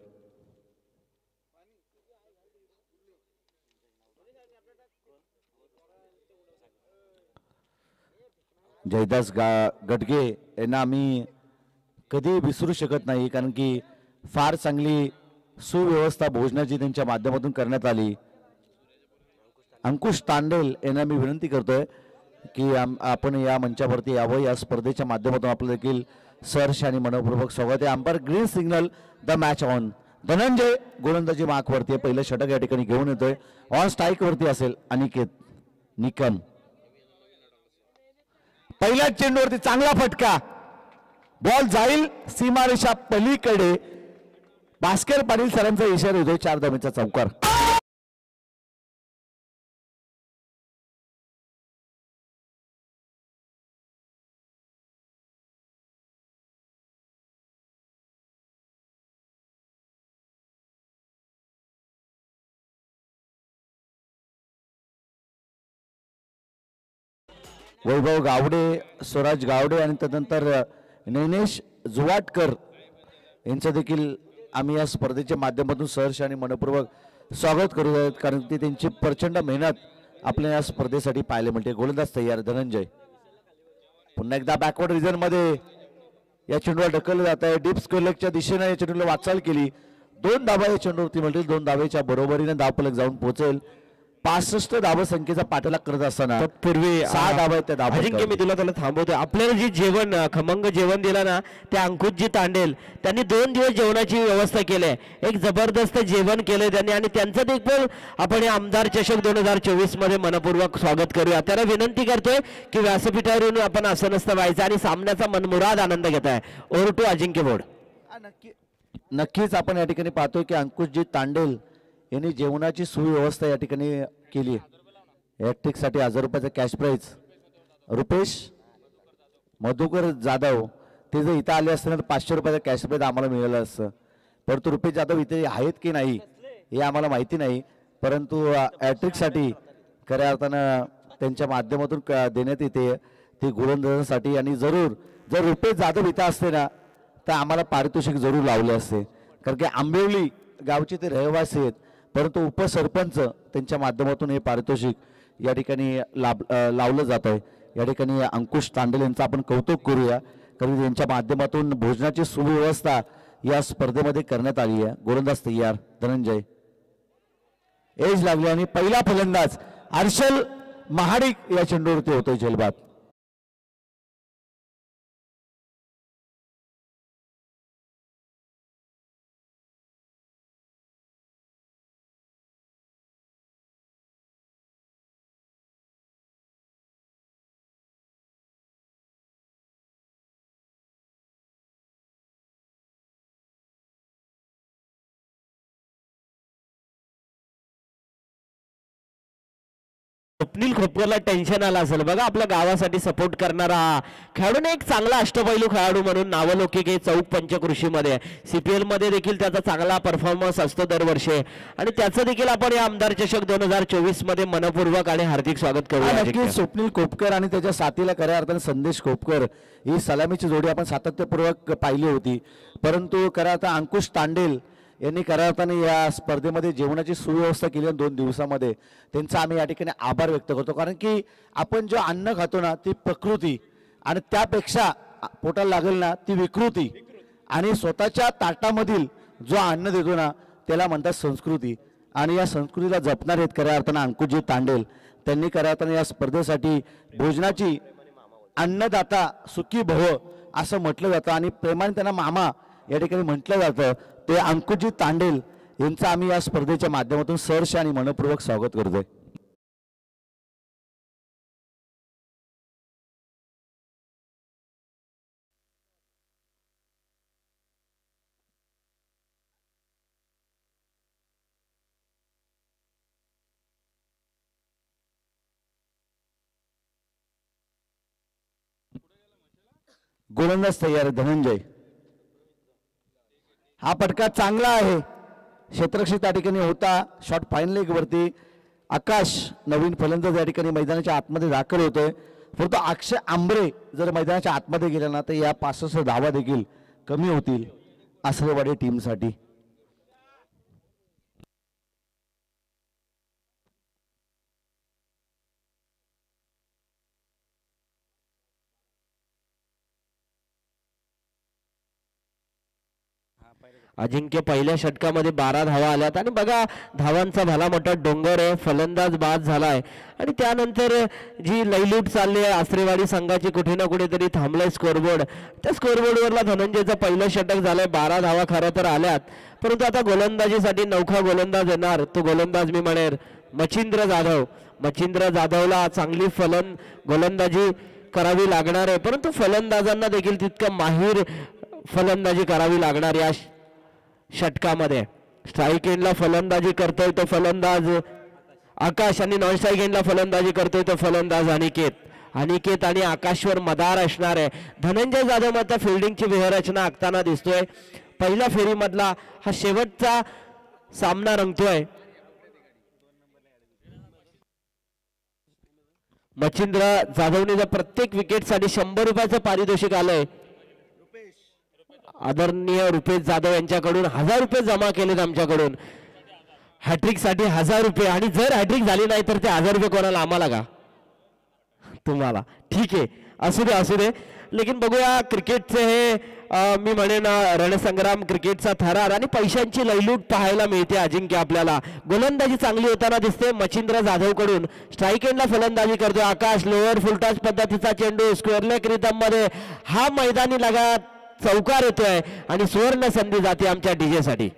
जयदास गडगे यांना आम्ही कधी विसरू शकत नाही, कारण की फार चांगली सुव्यवस्था भोजनाची त्यांच्या माध्यमातून करण्यात आली. अंकुश तांडेल यांना मी विनंती करतोय की आपण या मंचावरती यावं. या स्पर्धेच्या माध्यमातून आपलं देखील सहर्ष आणि मनपूर्वक स्वागत आहे. Umpire green signal, the match on. Dhananjay गोलंदाजी मार्कवरती पहिलं षटक या ठिकाणी घेऊन येतोय. ऑन स्ट्राईक वरती असेल अनिकेत निकम. पहिल्याच चेंडूवरती चांगला फटका, बॉल जाईल सीमारेषा पलीकडे. भास्कर पाटील सरांचा इशारा येतोय 4 धावेचा चौकार. वैभव गावडे, स्वराज गावडे आणि त्यानंतर नैनेश जुवाटकर यांचं देखील आम्ही या स्पर्धेच्या माध्यमातून सहर्ष आणि मनपूर्वक स्वागत करू आहेत, कारण ती त्यांची प्रचंड मेहनत आपल्या या स्पर्धेसाठी पाहायला मिळते. गोलंदाज तयार धनंजय. पुन्हा एकदा बॅकवर्ड रिजन मध्ये या चेंडूला ढकललं जात आहे. डीप स्क्वेअरलेगच्या दिशेने या चेंडूला वाटचाल केली. 2 धावा या चेंडूवरती मिळतील. 2 धावेच्या बरोबरीने धावफलक जाऊन पोहोचेल. 65 धावा संख्येचा पाठलाग करत असताना पूर्वी 6 धावा आहेत त्या धावा अजिंक्य मी तुला थांबवतोय. आपल्याला जे जेवण खमंग जेवण दिलं ना ते अंकुशजी तांडेल त्यांनी 2 दिवस जेवणाची व्यवस्था केली आहे. एक जबरदस्त जेवण केलंय त्यांनी आणि त्यांचं देखील आपण या आमदार चषक 2024 मध्ये मनपूर्वक स्वागत करूया. त्याला विनंती करतोय की व्यासपीठावरून आपण आसनस्थ व्हायचं आणि सामन्याचा मनमुराद आनंद घेताय. Over to Ajinkya board. नक्कीच आपण या ठिकाणी पाहतोय की अंकुशजी तांडेल यांनी जेवणाची सुव्यवस्था या ठिकाणी केली आहे. हॅट्रिकसाठी 1000 रुपयाचा कॅश प्राईज. रुपेश मधुकर जाधव ते जर इथं आले असते ना तर 500 रुपयाचा कॅश प्राईज आम्हाला मिळालं असतं. परंतु रुपेश जाधव इथे आहेत की नाही हे आम्हाला माहिती नाही. परंतु हॅट्रिकसाठी खऱ्या अर्थानं त्यांच्या माध्यमातून देण्यात येते ते गोलंदाजांसाठी. आणि जरूर जर रुपेश जाधव इथं असते ना तर आम्हाला पारितोषिक जरूर लावले असते. कारण की आंबिवली गावचे ते रहिवासी आहेत. परंतु उपसरपंच त्यांच्या माध्यमातून हे पारितोषिक या ठिकाणी लावलं जात आहे. या ठिकाणी अंकुश तांडेल यांचं आपण कौतुक करूया कारण त्यांच्या माध्यमातून भोजनाची सुव्यवस्था या स्पर्धेमध्ये करण्यात आली आहे. गोलंदाज तयार धनंजय. एज लागली आणि पहिला फलंदाज हर्षल महाडिक या चेंडूवरती होतोय झेलबाद. स्वप्नील खोपकरला टेन्शन आलं असेल बघा. आपल्या गावासाठी सपोर्ट करणारा खेळाडूने एक चांगला अष्टपैलू खेळाडू म्हणून नावलौकिक आहे. चौक पंचकृषीमध्ये CPL मध्ये देखील त्याचा चांगला परफॉर्मन्स असतो दरवर्षी आणि त्याचं देखील आपण या आमदार चषक 2024 मध्ये मनपूर्वक आणि हार्दिक स्वागत करूया. नक्की स्वप्नील खोपकर आणि त्याच्या साथीला खऱ्या अर्थाने संदेश खोपकर ही सलामीची जोडी आपण सातत्यपूर्वक पाहिली होती. परंतु खऱ्या अर्थाने अंकुश तांडेल यांनी खऱ्या अर्थाने या स्पर्धेमध्ये जेवणाची सुव्यवस्था केली 2 दिवसामध्ये. त्यांचा आम्ही या ठिकाणी आभार व्यक्त करतो. कारण की आपण जो अन्न खातो ना ती प्रकृती आणि त्यापेक्षा पोटाला लागेल ना ती विकृती आणि स्वतःच्या ताटामधील जो अन्न देतो ना त्याला म्हणतात संस्कृती. आणि या संस्कृतीला जपणार आहेत खऱ्या अर्थानं अंकुशजी तांडेल. त्यांनी खऱ्या अर्थानं या स्पर्धेसाठी भोजनाची अन्नदाता सुखी भव असं म्हटलं जातं आणि प्रेमाने त्यांना मामा या ठिकाणी म्हटलं जातं. ते अंकुशजी तांडेल यांचं आम्ही या स्पर्धेच्या माध्यमातून सहर्ष आणि मनपूर्वक स्वागत करतोय. गोलंदाज तयार धनंजय. हा फटका चांगला आहे. क्षेत्ररक्षक त्या ठिकाणी होता. शॉट फाईन लेग वरती. आकाश नवीन फलंदाज या ठिकाणी मैदानाच्या आतमध्ये दाखल होतोय. परंतु अक्षय आंबरे जर मैदानाच्या आतमध्ये गेला ना तर या 65 धावा देखील कमी होतील आसरेवाडी टीमसाठी. अजिंक्य पहिल्या षटकामध्ये 12 धावा आल्यात आणि बघा धावांचा भला मोठा डोंगर आहे. फलंदाज बाद झालाय आणि त्यानंतर जी लैलूट चालली आहे आसरेवाडी संघाची कुठे ना कुठेतरी थांबलाय स्कोरबोर्ड. त्या स्कोरबोर्डवरला धनंजयचं पहिलं षटक झालंय. 12 धावा खरं तर आल्यात. परंतु आता गोलंदाजीसाठी नौखा गोलंदाज येणार. तो गोलंदाज मी म्हणेन मच्छिंद्र जाधव. मच्छिंद्र जाधवला चांगली गोलंदाजी करावी लागणार आहे. परंतु फलंदाजांना देखील तितकं माहीर फलंदाजी करावी लागणार या षटकामध्ये. स्ट्राईक एंडला फलंदाजी करतोय तो फलंदाज आकाश आणि नॉन स्ट्राईक एंडला फलंदाजी करतोय तो फलंदाज अनिकेत. अनिकेत आणि आकाशवर मदार असणार आहे. धनंजय जाधव मात्र फिल्डिंगची व्यूहरचना आखताना दिसतोय. पहिल्या फेरीमधला हा शेवटचा सामना रंगतोय. मच्छिंद्र जाधवने जर प्रत्येक विकेटसाठी 100 रुपयाचं पारितोषिक आलंय. आदरणीय रुपेश जाधव यांच्याकडून 1000 रुपये जमा केलेत आमच्याकडून हॅट्रिक साठी 1000 रुपये. आणि जर हॅट्रिक झाली नाही तर ते 1000 रुपये कोणाला आम्हाला का तुम्हाला. ठीक आहे असू दे असू दे. लेकिन बघूया क्रिकेटचे हे मी म्हणेन रणसंग्राम, क्रिकेटचा थरार आणि पैशांची लयलूट पाहायला मिळते अजिंक्य आपल्याला. गोलंदाजी चांगली होताना दिसते मच्छिंद्र जाधव कडून. स्ट्राईक एंडला फलंदाजी करतोय आकाश. लोअर फुलटॉस पद्धतीचा चेंडू स्क्वेअर लेग रिदम मध्ये हा मैदानी लगात चौकार येतोय आणि सुवर्ण संधी जाते आमच्या डीजे साठी.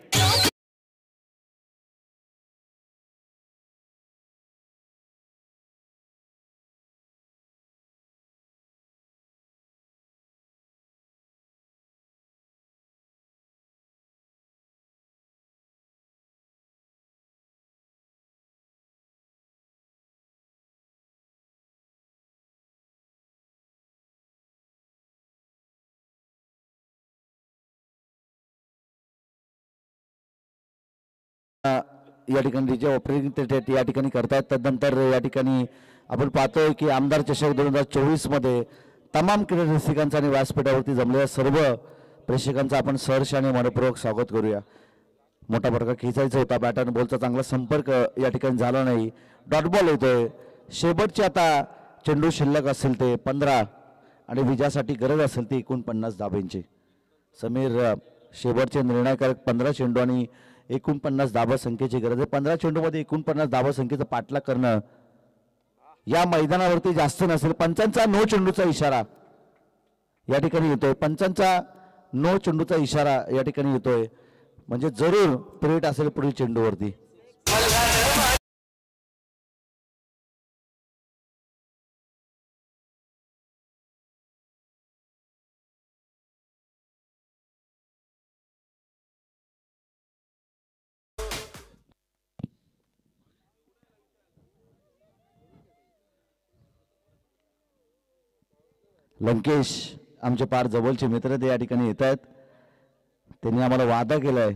या ठिकाणी जे ऑपरेटिंग या ठिकाणी करतायत. त्यानंतर या ठिकाणी आपण पाहतोय की आमदार चषक 2024 मध्ये तमाम क्रीडा रसिकांचा आणि व्यासपीठावरती जमलेल्या सर्व प्रेक्षकांचा आपण सहर्ष आणि मनपूर्वक स्वागत करूया. मोठा फटका खेचायचा होता, बॅट आणि बॉलचा चांगला संपर्क या ठिकाणी झाला नाही. डॉट बॉल येतोय. शेवटचे आता चेंडू शिल्लक असेल ते 15 आणि विजयासाठी गरज असेल ती 49 धाब्यांची. समीर, शेवटचे निर्णायकारक 15 चेंडू आणि 49 धाबा संख्येची गरज आहे. 15 चेंडूमध्ये 49 धाबा संख्येचा पाठलाग करणं या मैदानावरती जास्त नसेल. पंचांचा नो चेंडूचा इशारा या ठिकाणी येतोय. पंचांचा नो चेंडूचा इशारा या ठिकाणी येतोय, म्हणजे जरूर पिरियड असेल पुढील चेंडूवरती. लंकेश आमचे फार जवळचे मित्र ते या ठिकाणी येत आहेत. त्यांनी आम्हाला वादा केलाय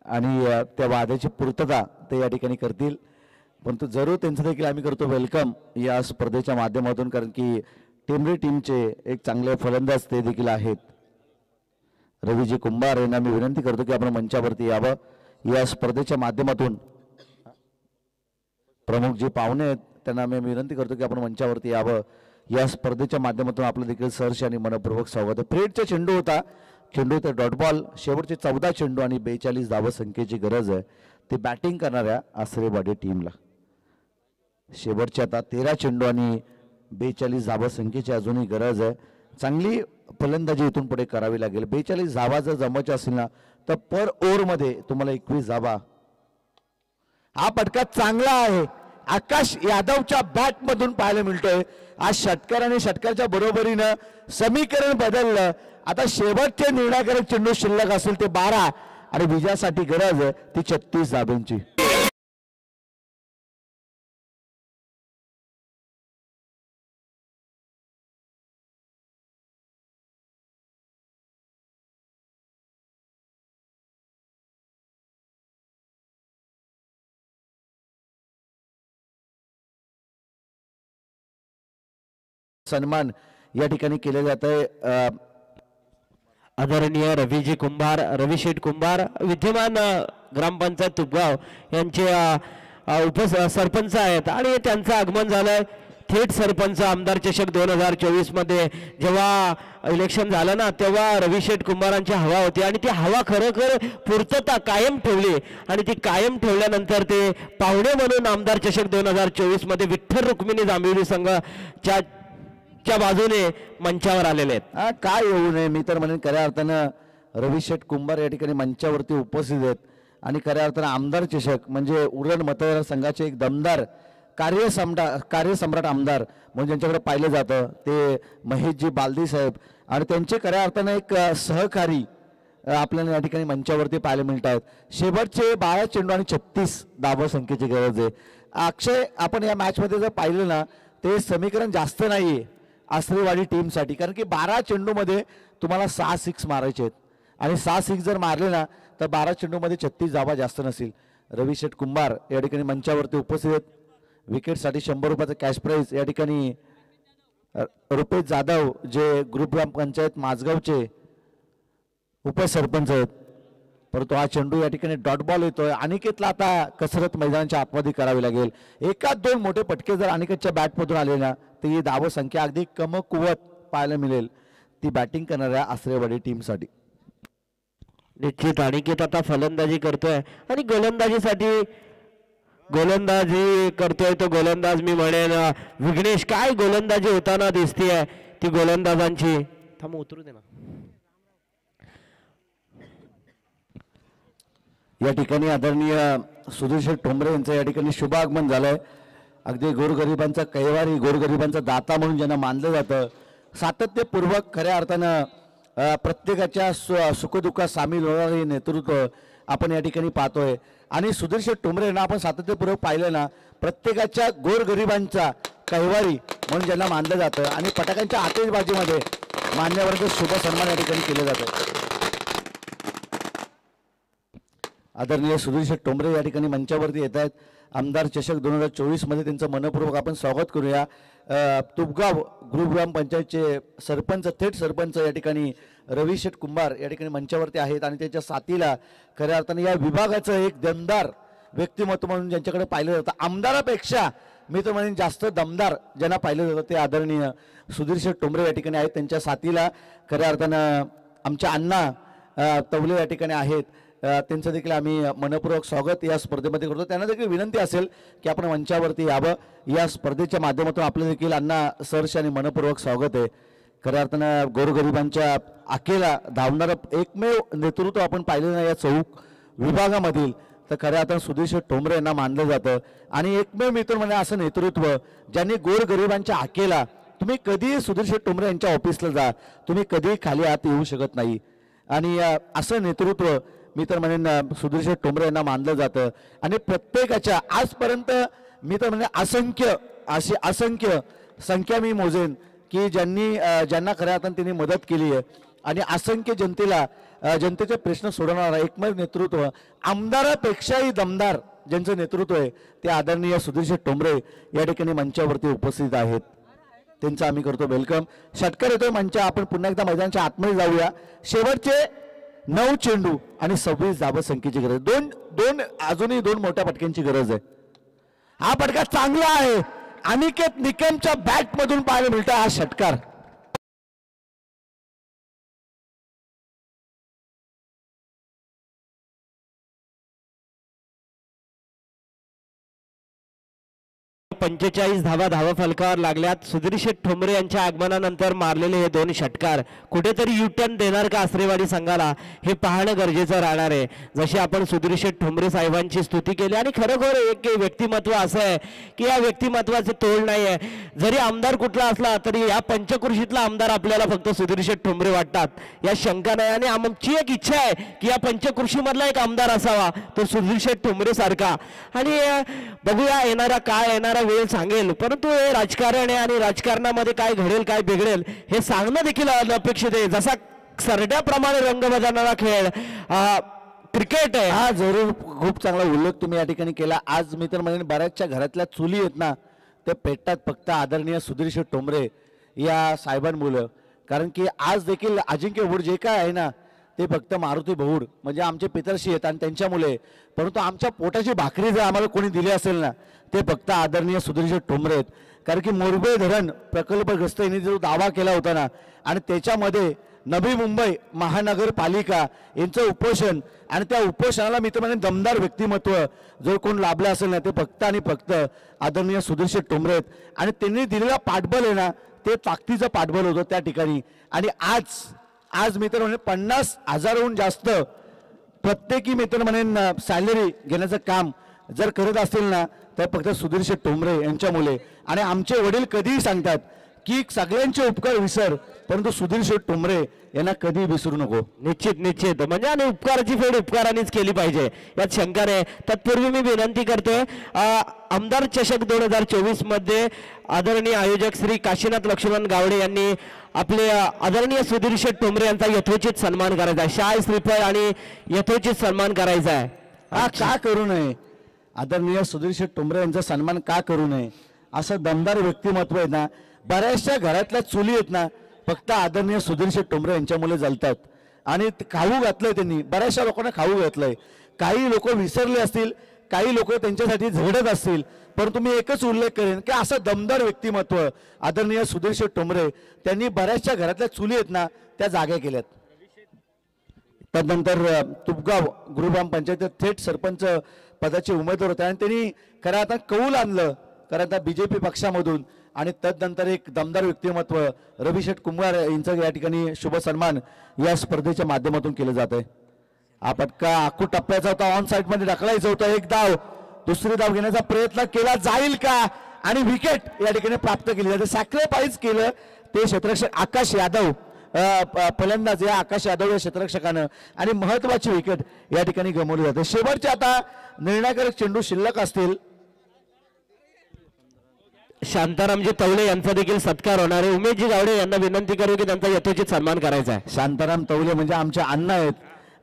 आणि त्या वाद्याची पूर्तता ते या ठिकाणी करतील. परंतु जरूर त्यांचं देखील आम्ही करतो वेलकम या स्पर्धेच्या माध्यमातून, कारण की टेंबरी टीमचे एक चांगले फलंदाज ते देखील आहेत. रवीजी कुंभार यांना मी विनंती करतो की आपण मंचावरती यावं. या स्पर्धेच्या माध्यमातून प्रमुख जे पाहुणे आहेत त्यांना मी विनंती करतो की आपण मंचावरती यावं. या स्पर्धेच्या माध्यमातून आपलं देखील सहर्ष आणि मनपूर्वक स्वागत आहे. पिरियडचा चेंडू होता, चेंडू तर डॉट बॉल. शेवटचे 14 चेंडू आणि 42 धावा संख्येची गरज आहे ती बॅटिंग करणाऱ्या आसरेवाडी टीमला. शेवटचे आता 13 चेंडू आणि 42 धावा संख्येची अजूनही गरज आहे. चांगली फलंदाजी इथून पुढे करावी लागेल. 42 धावा जर जमायच्या असतील ना तर पर ओव्हरमध्ये तुम्हाला 21 धावा. हा फटका चांगला आहे, आकाश यादवच्या बॅट मधून पाहायला मिळतोय. आज षटकार आणि षटकाच्या बरोबरीनं समीकरण बदललं. आता शेवटचे निर्णायकारक चेंडू शिल्लक असेल ते 12 आणि विजयासाठी गरज आहे ती 36 धाब्यांची. सन्मान या ठिकाणी केले जात आहे. आदरणीय रवीजी कुंभार, रविशेठ कुंभार विद्यमान ग्रामपंचायत तुपगाव यांचे सरपंच आहेत आणि त्यांचं आगमन झालंय. थेट सरपंच आमदार चषक 2024 मध्ये जेव्हा इलेक्शन झालं ना तेव्हा रविशेठ कुंभारांची हवा होती आणि ती हवा खरोखर पूर्तता कायम ठेवली आणि ती कायम ठेवल्यानंतर ते पाहुणे म्हणून आमदार चषक 2024 मध्ये विठ्ठल रुक्मिणी जांभेली संघाच्या बाजूने मंचावर आलेले आहेत. काय येऊ नये, मी तर म्हणेन खऱ्या अर्थानं रविशेठ कुंभार या ठिकाणी मंचावरती उपस्थित आहेत आणि खऱ्या अर्थानं आमदार चषक म्हणजे उरण मतदार संघाचे एक दमदार कार्यसम्राट आमदार म्हणून ज्यांच्याकडे पाहिलं जातं ते महेशजी बालदी साहेब आणि त्यांचे खऱ्या अर्थानं एक सहकारी आपल्याला या ठिकाणी मंचावरती पाहायला मिळत आहेत. शेवटचे 12 चेंडू आणि 36 धावा संख्येची गरज आहे. अक्षय, आपण या मॅचमध्ये जर पाहिलं ना ते समीकरण जास्त नाही आहे आसरेवाडी टीमसाठी, कारण की 12 चेंडूमध्ये तुम्हाला 6 सिक्स मारायचे आहेत आणि 6 सिक्स जर मारले ना तर 12 चेंडूमध्ये 36 धावा जास्त नसेल. रविशेठ कुंभार या ठिकाणी मंचावरती उपस्थित आहेत. विकेटसाठी 100 रुपयाचं कॅश प्राईज या ठिकाणी रुपेश जाधव जे ग्रुप ग्रामपंचायत माझगावचे उपसरपंच आहेत. परंतु हा चेंडू या ठिकाणी डॉट बॉल येतोय. अनिकेतला आता कसरत मैदानाच्या आतमध्ये करावी लागेल. एकाच दोन मोठे पटके जर अनिकेतच्या बॅटमधून आले ना तर ही धाव संख्या अगदी कमकुवत पाहायला मिळेल. ती बॅटिंग करणाऱ्या आश्रयवाडी टीमसाठी. निश्चित अनिकेत आता फलंदाजी करतोय आणि गोलंदाजी करतोय तो गोलंदाज मी म्हणेन विघ्नेश. काय गोलंदाजी होताना दिसतीये ती गोलंदाजांची. थांब उतरू दे ना. या ठिकाणी आदरणीय सुधीर ठोंबरे यांचं या ठिकाणी शुभ आगमन झालंय. अगदी गोरगरिबांचा कैवारी, गोरगरिबांचा दाता म्हणून ज्यांना मानलं जातं, सातत्यपूर्वक खऱ्या अर्थानं प्रत्येकाच्या सुखदुःखात सामील होणारे नेतृत्व आपण या ठिकाणी पाहतोय. आणि सुधीर ठोंबरे यांना आपण सातत्यपूर्वक पाहिलं ना, प्रत्येकाच्या गोरगरिबांचा कैवारी म्हणून ज्यांना मानलं जातं आणि फटाक्यांच्या आतिषबाजीमध्ये मान्यवरांचं शुभ सन्मान या ठिकाणी केलं जातं. आदरणीय सुधीर ठोंबरे या ठिकाणी मंचावरती येत आहेत. आमदार चषक 2024 मध्ये त्यांचं मनपूर्वक आपण स्वागत करूया. तुपगाव ग्रुप ग्रामपंचायतचे सरपंच, थेट सरपंच या ठिकाणी रवी शेठ कुंभार या ठिकाणी मंचावरती आहेत आणि त्याच्या साथीला खऱ्या अर्थाने या विभागाचं एक दमदार व्यक्तिमत्व म्हणून ज्यांच्याकडे पाहिलं जातं, आमदारापेक्षा मी तर म्हणेन जास्त दमदार ज्यांना पाहिलं जातं, ते आदरणीय सुधीर ठोंबरे या ठिकाणी आहेत. त्यांच्या साथीला खऱ्या अर्थानं आमच्या अण्णा तवले या ठिकाणी आहेत. त्यांचं देखील आम्ही मनपूर्वक स्वागत या स्पर्धेमध्ये करतो. त्यांना देखील विनंती असेल की आपण मंचावरती यावं. या स्पर्धेच्या माध्यमातून आपलं देखील अण्णा सरशी आणि मनपूर्वक स्वागत आहे. खऱ्या अर्थानं गोरगरिबांच्या आखेला धावणारं एकमेव नेतृत्व आपण पाहिलं ना या चौक विभागामधील, तर खऱ्या अर्थानं सुधीर ठोंबरे यांना मानलं जातं. आणि एकमेव मित्र म्हणजे असं नेतृत्व ज्यांनी गोरगरिबांच्या आखेला, तुम्ही कधीही सुधीर ठोंबरे यांच्या ऑफिसला जा, तुम्ही कधीही खाली हात येऊ शकत नाही. आणि असं नेतृत्व मी तर म्हणेन सुधीर ठोंबरे यांना मानलं जातं. आणि प्रत्येकाच्या आजपर्यंत मी तर म्हणेन असंख्य संख्या मी मोजेन की ज्यांना खऱ्या अर्थानं त्यांनी मदत केली आहे. आणि असंख्य जनतेचे प्रश्न सोडवणारा एकमेव नेतृत्व, आमदारापेक्षाही दमदार ज्यांचं नेतृत्व आहे, ते आदरणीय सुधीर ठोंबरे या ठिकाणी मंचावरती उपस्थित आहेत. त्यांचं आम्ही करतो वेलकम. षटकार येतोय मंच. आपण पुन्हा एकदा मैदानाच्या आतमध्ये जाऊया. शेवटचे 9 चेंडू आणि 26 धावा संख्येची गरज, अजूनही दोन मोठ्या पटक्यांची गरज आहे. हा पटका चांगला आहे. अनिकेत निकमच्या बॅट मधून पाहायला मिळतो हा षटकार. पंचेचाळीस धावा फलकावर लागल्यात. सुधीर शेठ ठोंबरे यांच्या आगमनानंतर मारलेले हे दोन षटकार कुठेतरी युटर्न देणार का आश्रयवाडी संघाला, हे पाहणं गरजेचं राहणार आहे. जशी आपण सुधीर शेठ ठोंबरे साहेबांची स्तुती केली आणि खरोखर एक व्यक्तिमत्व असं आहे की या व्यक्तिमत्वाचे तोड नाही आहे. जरी आमदार कुठला असला तरी या पंचकृषीतला आमदार आपल्याला फक्त सुधीर शेठ ठोंबरे वाटतात, या शंका नाही. आणि आमची एक इच्छा आहे की या पंचकृषीमधला एक आमदार असावा, तो सुधीर शेठ ठोंबरे सारखा. आणि बघूया येणारा वेळ सांगेल, परंतु हे राजकारण आहे आणि राजकारणामध्ये काय घडेल काय बिघडेल हे सांगणं देखील अनपेक्षित आहे. जसा सरड्याप्रमाणे रंग बदलणारा खेळ क्रिकेट आहे. हा जरूर खूप चांगला उल्लेख तुम्ही या ठिकाणी केला. आज मी तर म्हणेन बऱ्याचशा घरातल्या चुली आहेत ना, ते पेटतात फक्त आदरणीय सुधीर शेठ ठोंबरे या साहेबांमुळं. कारण की आज देखील अजिंक्य वूड जे काय आहे ना, ते फक्त मारुती बहुड म्हणजे आमचे पितरशी आहेत आणि त्यांच्यामुळे. परंतु आमच्या पोटाची भाकरी जर आम्हाला कोणी दिली असेल ना, ते फक्त आदरणीय सुधीर शेठ ठोंबरे आहेत. कारण की मोरबे धरण प्रकल्पग्रस्त यांनी जो दावा केला होता ना, आणि त्याच्यामध्ये नवी मुंबई महानगरपालिका यांचं उपोषण, आणि त्या उपोषणाला मी तर म्हणेन दमदार व्यक्तिमत्व जर कोण लाभलं असेल ना, ते फक्त आणि फक्त आदरणीय सुधीर शेठ ठोंबरे आहेत. आणि त्यांनी दिलेला पाठबळ आहे ना, ते ताकदीचं पाठबळ होतं त्या ठिकाणी. आणि आज मी तर म्हणेन 50,000हून जास्त प्रत्येकी मी तर म्हणेन सॅलरी घेण्याचं काम जर करत असतील ना, तर फक्त सुधीर शेठ ठोंबरे यांच्यामुळे. आणि आमचे वडील कधीही सांगतात की सगळ्यांचे उपकार विसर, परंतु सुधीर शेठ ठोंबरे यांना कधी विसरू नको. निश्चित म्हणजे आणि उपकाराची फेड उपकारानेच केली पाहिजे, यात शंका नाही. तत्पूर्वी मी विनंती करतोय, आमदार चषक 2024 मध्ये आदरणीय आयोजक श्री काशीनाथ लक्ष्मण गावडे यांनी आपले आदरणीय सुधीर शेठ ठोंबरे यांचा यथोचित सन्मान करायचा आहे. शाल श्रीफळ आणि यथोचित सन्मान करायचा आहे. हा का करू नये? आदरणीय सुधीर शेठ ठोंबरे यांचा सन्मान का करू नये? असं दमदार व्यक्तिमत्व आहे ना, बऱ्याचशा घरातल्या चुली आहेत ना, फक्त आदरणीय सुधीर शेठ ठोंबरे यांच्यामुळे जलतात. आणि खाऊ घातलंय त्यांनी, बऱ्याचशा लोकांना खाऊ घातलंय. काही लोक विसरले असतील, काही लोक त्यांच्यासाठी झगडत असतील, परंतु मी एकच उल्लेख करेन की असं दमदार व्यक्तिमत्व आदरणीय सुधीर शेठ ठोंबरे त्यांनी बऱ्याचशा घरातल्या चुली आहेत ना त्या जाग्या केल्यात. त्यानंतर तुपगाव ग्रामपंचायत थेट सरपंच पदाचे उमेदवार होते आणि त्यांनी खरं आता कौल आणलं खरं आता BJP पक्षामधून. आणि तदनंतर एक दमदार व्यक्तिमत्व रवी शेठ कुंभार यांचं या ठिकाणी शुभ सन्मान या स्पर्धेच्या माध्यमातून केलं जात आहे. हा पटका आखू टप्प्याचा होता, ऑन साईड मध्ये ढकलायचं होतं. एक धाव, दुसरी धाव घेण्याचा प्रयत्न केला जाईल का आणि विकेट या ठिकाणी प्राप्त केली जाते. सॅक्रिफाईस केलं ते क्षेत्ररक्षक आकाश यादव, फलंदाज या आकाश यादव या क्षेत्ररक्षकानं आणि महत्वाची विकेट या ठिकाणी गमावली जाते. शेवटचे आता निर्णायक चेंडू शिल्लक असतील. शांतारामजी तवले यांचा देखील सत्कार होणार आहे. उमेशजी गावडे यांना विनंती करू की त्यांचा यथोचित सन्मान करायचा आहे. शांताराम तवले म्हणजे आमचे अण्णा आहेत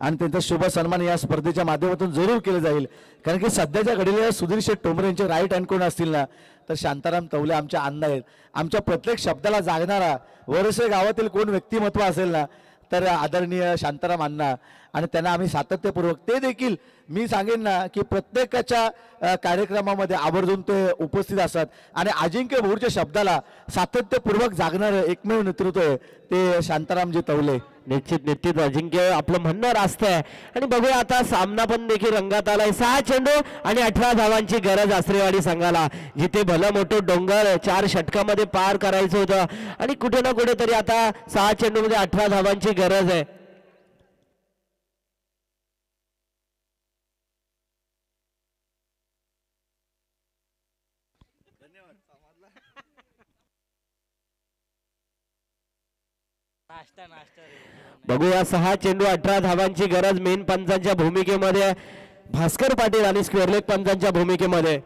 आणि त्यांचा शुभ सन्मान या स्पर्धेच्या माध्यमातून जरूर केलं जाईल. कारण की सध्याच्या घडीला सुधीर शेठ ठोंबरे यांचे राईट हँड कोण असतील ना तर शांताराम तवले आमच्या अण्णा आहेत. आमच्या प्रत्येक शब्दाला जागणारा वरसे गावातील कोण व्यक्तिमत्व असेल ना तर आदरणीय शांताराम अण्णा. आणि त्यांना आम्ही सातत्यपूर्वक ते देखील मी सांगेन ना की प्रत्येकाच्या कार्यक्रमामध्ये आवर्जून ते उपस्थित असतात आणि अजिंक्य भोरच्या शब्दाला सातत्यपूर्वक जागणारं एकमेव नेतृत्व आहे ते शांतारामजी तवले. निश्चित अजिंक्य आपलं म्हणणं रास्त आहे. आणि बघूया आता सामना पण देखील रंगात आलाय. 6 चेंडू आणि 18 धावांची गरज आसरेवाडी संघाला, जिथे भलं मोठं डोंगर 4 षटकामध्ये पार करायचं होतं आणि कुठे ना कुठेतरी आता 6 चेंडू मध्ये 18 धावांची गरज आहे. बघूया 6 चेंडू 18 धावांची गरज. मेन पंचांच्या भूमिकेमध्ये भास्कर पाटील आणि स्क्वेअर लेग पंचांच्या भूमिकेमध्ये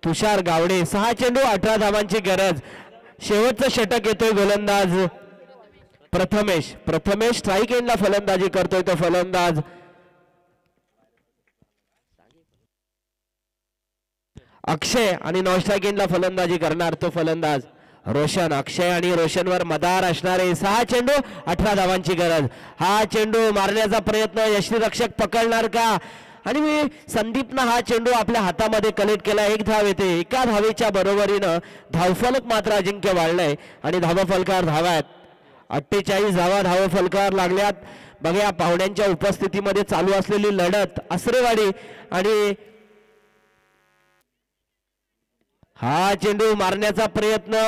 तुषार गावडे. 6 चेंडू 18 धावांची गरज. शेवटचं षटक येतोय. गोलंदाज प्रथमेश स्ट्राईक एंडला फलंदाजी करतोय. तो फलंदाज अक्षय आणि नॉन स्ट्राईक एंडला फलंदाजी करणार तो फलंदाज रोशन. अक्षय आणि रोशनवर मदार असणारे. 6 चेंडू 18 धावांची गरज. हा चेंडू मारण्याचा प्रयत्न यष्टीरक्षक पकडणार का आणि मी संदीपनं हा चेंडू आपल्या हातामध्ये कलेक्ट केला. 1 धाव येते. एका धावेच्या बरोबरीनं धावफलक मात्र अजिंक्य वाढलंय आणि धावफलकार धावा आहेत. 48 धावा धावफलकार लागल्यात. बघा पाहुण्यांच्या उपस्थितीमध्ये चालू असलेली लढत आसरेवाडी आणि हा चेंडू मारण्याचा प्रयत्न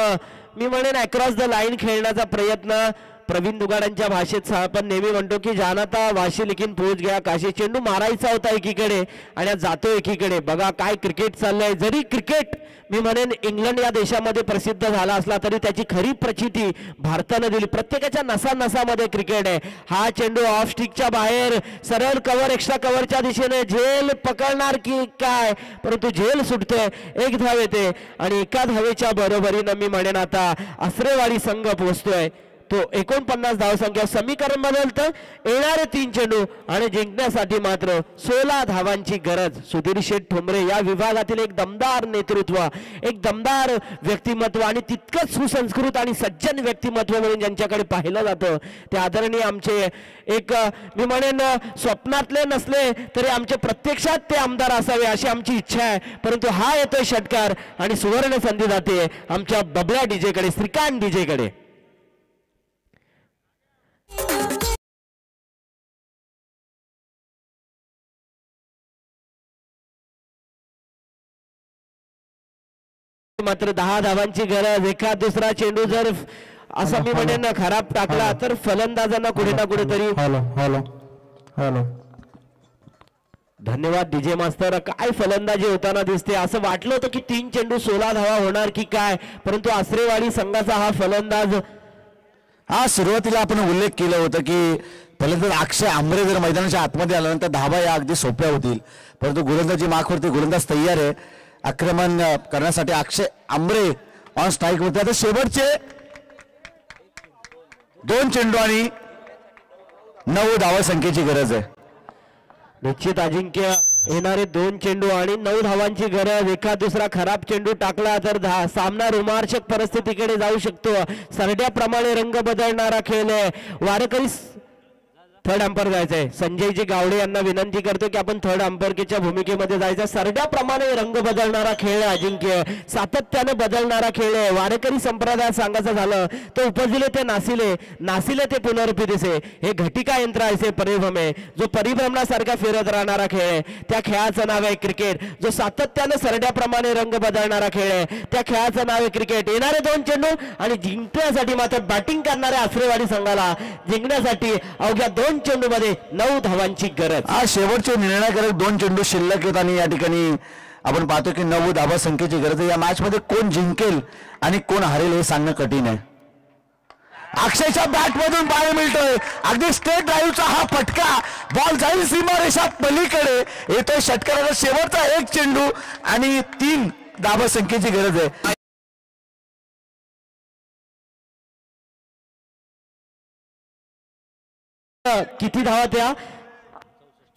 मी म्हणेन अक्रॉस द लाईन खेळण्याचा प्रयत्न. प्रवीण दुगाडांच्या भाषेत आपण नेहमी म्हणतो की जानता वाशी लेकिन पोहोच गया काशी. चेंडू मारायचा होता एकीकडे आणि जातो एकीकडे. बघा काय क्रिकेट चाललंय. जरी क्रिकेट मी म्हणेन इंग्लंड या देशामध्ये प्रसिद्ध झाला असला तरी त्याची खरी प्रचिती भारतानं दिली. प्रत्येकाच्या नसामध्ये क्रिकेट आहे. हा चेंडू ऑफ स्टिकच्या बाहेर सरळ कव्हर एक्स्ट्रा कव्हरच्या दिशेने. झेल पकडणार की काय, परंतु झेल सुटतोय. 1 धाव येते आणि एका धावेच्या बरोबरीनं मी म्हणेन आता आसरेवाडी संघ पोहोचतोय. तो 49 धावसंख्या. समीकरण बदलतं. येणारे 3 चेंडू आणि जिंकण्यासाठी मात्र 16 धावांची गरज. सुधीर शेठ ठोंबरे या विभागातील एक दमदार नेतृत्व, एक दमदार व्यक्तिमत्व आणि तितकंच सुसंस्कृत आणि सज्जन व्यक्तिमत्व म्हणून ज्यांच्याकडे पाहिलं जातं ते आदरणीय आमचे एक मी म्हणेन स्वप्नातले नसले तरी आमचे प्रत्यक्षात ते आमदार असावे अशी आमची इच्छा आहे. परंतु हा येतोय षटकार आणि सुवर्ण संधी जाते आमच्या बबल्या डीजेकडे, श्रीकांत डीजेकडे. मात्र 10 धावांची गरज. एखाद दुसरा चेंडू जर असं मी म्हणेन खराब टाकला तर फलंदाजांना कुठे ना कुठेतरी. हॅलो धन्यवाद डीजे मास्तर. काय फलंदाजी होताना दिसते. असं वाटलं होतं की 3 चेंडू 16 धावा होणार की काय, परंतु आसरेवाडी संघाचा हा फलंदाज. हा सुरुवातीला आपण उल्लेख केलं होतं की फलंदाज अक्षय आंबरे जर मैदानाच्या आतमध्ये आल्यानंतर धावा या अगदी सोप्या होतील, परंतु गोलंदाजी माखवरती गोलंदाज तयार आहे आक्रमण करण्यासाठी. अक्षय आंबरे ऑन स्ट्राईक होते. आता शेवटचे 2 चेंडू आणि 9 धावा संख्येची गरज आहे. निश्चित अजिंक्य येणारे 2 चेंडू आणि 9 धावांची गरज. एखाद दुसरा खराब चेंडू टाकला तर सामना रोमांचक परिस्थितीकडे जाऊ शकतो. सरड्याप्रमाणे रंग बदलणारा खेळ आहे. वारकरी थर्ड अंपायर जायचंय. संजयजी गावडे यांना विनंती करतो की आपण थर्ड अंपायरकीच्या भूमिकेमध्ये जायचं. सरड्याप्रमाणे रंग बदलणारा खेळ आहे अजिंक्य, सातत्याने बदलणारा खेळ आहे. वारकरी संप्रदाय सांगायचं झालं तो उपजिले ते नासिले, नासिले ते पुनरुपिदिसे, हे घटिका यंत्र ऐसे परिभ्रम आहे. जो परिभ्रमणासारखा फिरत राहणारा खेळ आहे त्या खेळाचं नाव आहे क्रिकेट. जो सातत्याने सरड्याप्रमाणे रंग बदलणारा खेळ आहे त्या खेळाचं नाव आहे क्रिकेट. येणारे 2 चेंडू आणि जिंकण्यासाठी मात्र बॅटिंग करणाऱ्या आसरेवाडी संघाला जिंकण्यासाठी अवघ्या 2 चेंडू मध्ये 9 धावांची गरज. आज शेवटचे निर्णयकारक 2 चेंडू शिल्लक आहेत आणि या ठिकाणी आपण पाहतो की 9 धावा संख्येची गरज आहे. या मॅच मध्ये कोण जिंकेल आणि कोण हरेल हे सांगणं कठीण आहे. अक्षयच्या बॅट मधून पाहायला मिळतोय अगदी स्ट्रेट ड्राईव्हचा हा फटका, बॉल जाईल सीमारेषा पलीकडे, येतोय षटकाराचा शेवटचा 1 चेंडू आणि 3 धावा संख्येची गरज आहे. किती धावा त्या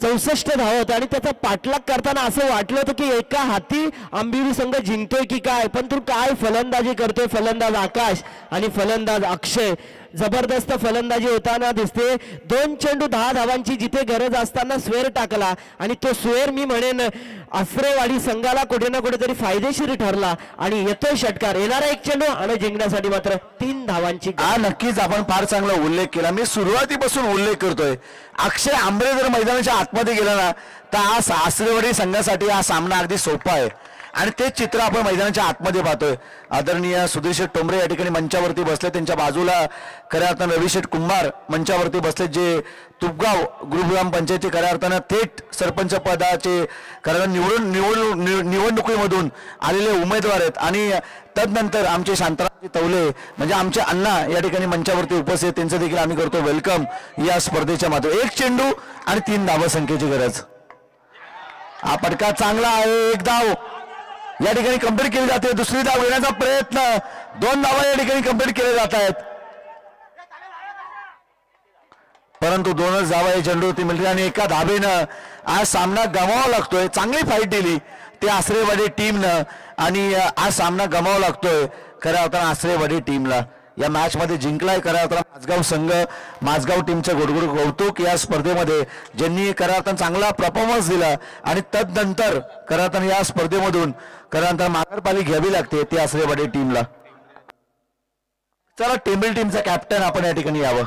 64 धावा होत्या आणि त्याचा पाठलाग करताना असं वाटलं होतं की एका हाती आंबिवली संघ जिंकतोय की काय, पण तू काय फलंदाजी करतोय फलंदाज आकाश आणि फलंदाज अक्षय. जबरदस्त फलंदाजी होताना दिसते. 2 चेंडू 10 धावांची जिथे गरज असताना स्वेर टाकला आणि तो स्वेर मी म्हणेन आसरेवाडी संघाला कुठे ना कुठेतरी फायदेशीर ठरला आणि येतोय षटकार. येणारा 1 चेंडू आणि जिंकण्यासाठी मात्र 3 धावांची. हा नक्कीच आपण फार चांगला उल्लेख केला. मी सुरुवातीपासून उल्लेख करतोय अक्षय आंबरे जर मैदानाच्या आतमध्ये गेला ना तर हा आसरेवाडी संघासाठी हा सामना अगदी सोपा आहे आणि ते चित्र आपण मैदानाच्या आतमध्ये पाहतोय. आदरणीय सुधीर शेठ टोंबरे या ठिकाणी मंचावरती बसले, त्यांच्या बाजूला खऱ्या अर्थानं रवी शेठ कुंभार मंचावरती बसले, जे तुपगाव ग्रुप ग्रामपंचायतचे खऱ्या अर्थानं थेट सरपंच पदाचे खऱ्या निवडणुकीमधून आलेले उमेदवार आहेत. आणि तदनंतर आमचे शांतारामजी तवले म्हणजे आमचे अण्णा या ठिकाणी मंचावरती उपस्थित, त्यांचं देखील आम्ही करतो वेलकम या स्पर्धेच्या माध्यमातून. 1 चेंडू आणि 3 धावा संख्येची गरज. हा फटका चांगला आहे, 1 धाव या ठिकाणी कंप्लीट केली जाते. दुसरी धाव घेण्याचा प्रयत्न, 2 धावा या ठिकाणी कंप्लीट केले जात आहेत परंतु 2च धावा या चेंडूवरती मिळते आणि एका धावेनं आज सामना गमावा लागतोय. चांगली फाईट दिली ते आसरेवाडी टीमनं आणि आज सामना गमावा लागतोय खऱ्या अर्थानं आसरेवाडी टीमला. या मॅच मध्ये जिंकलाय खऱ्या अर्थानं माझगाव संघ. माझगाव टीमचं गुडगुड कौतुक या स्पर्धेमध्ये ज्यांनी खऱ्या अर्थानं चांगला परफॉर्मन्स दिला आणि तदनंतर खऱ्या अर्थानं या स्पर्धेमधून खऱ्या अर्थानं माघारपाली घ्यावी लागते ती आसरेवाडी टीमला. चला टेंबल टीमचा कॅप्टन आपण या ठिकाणी यावं.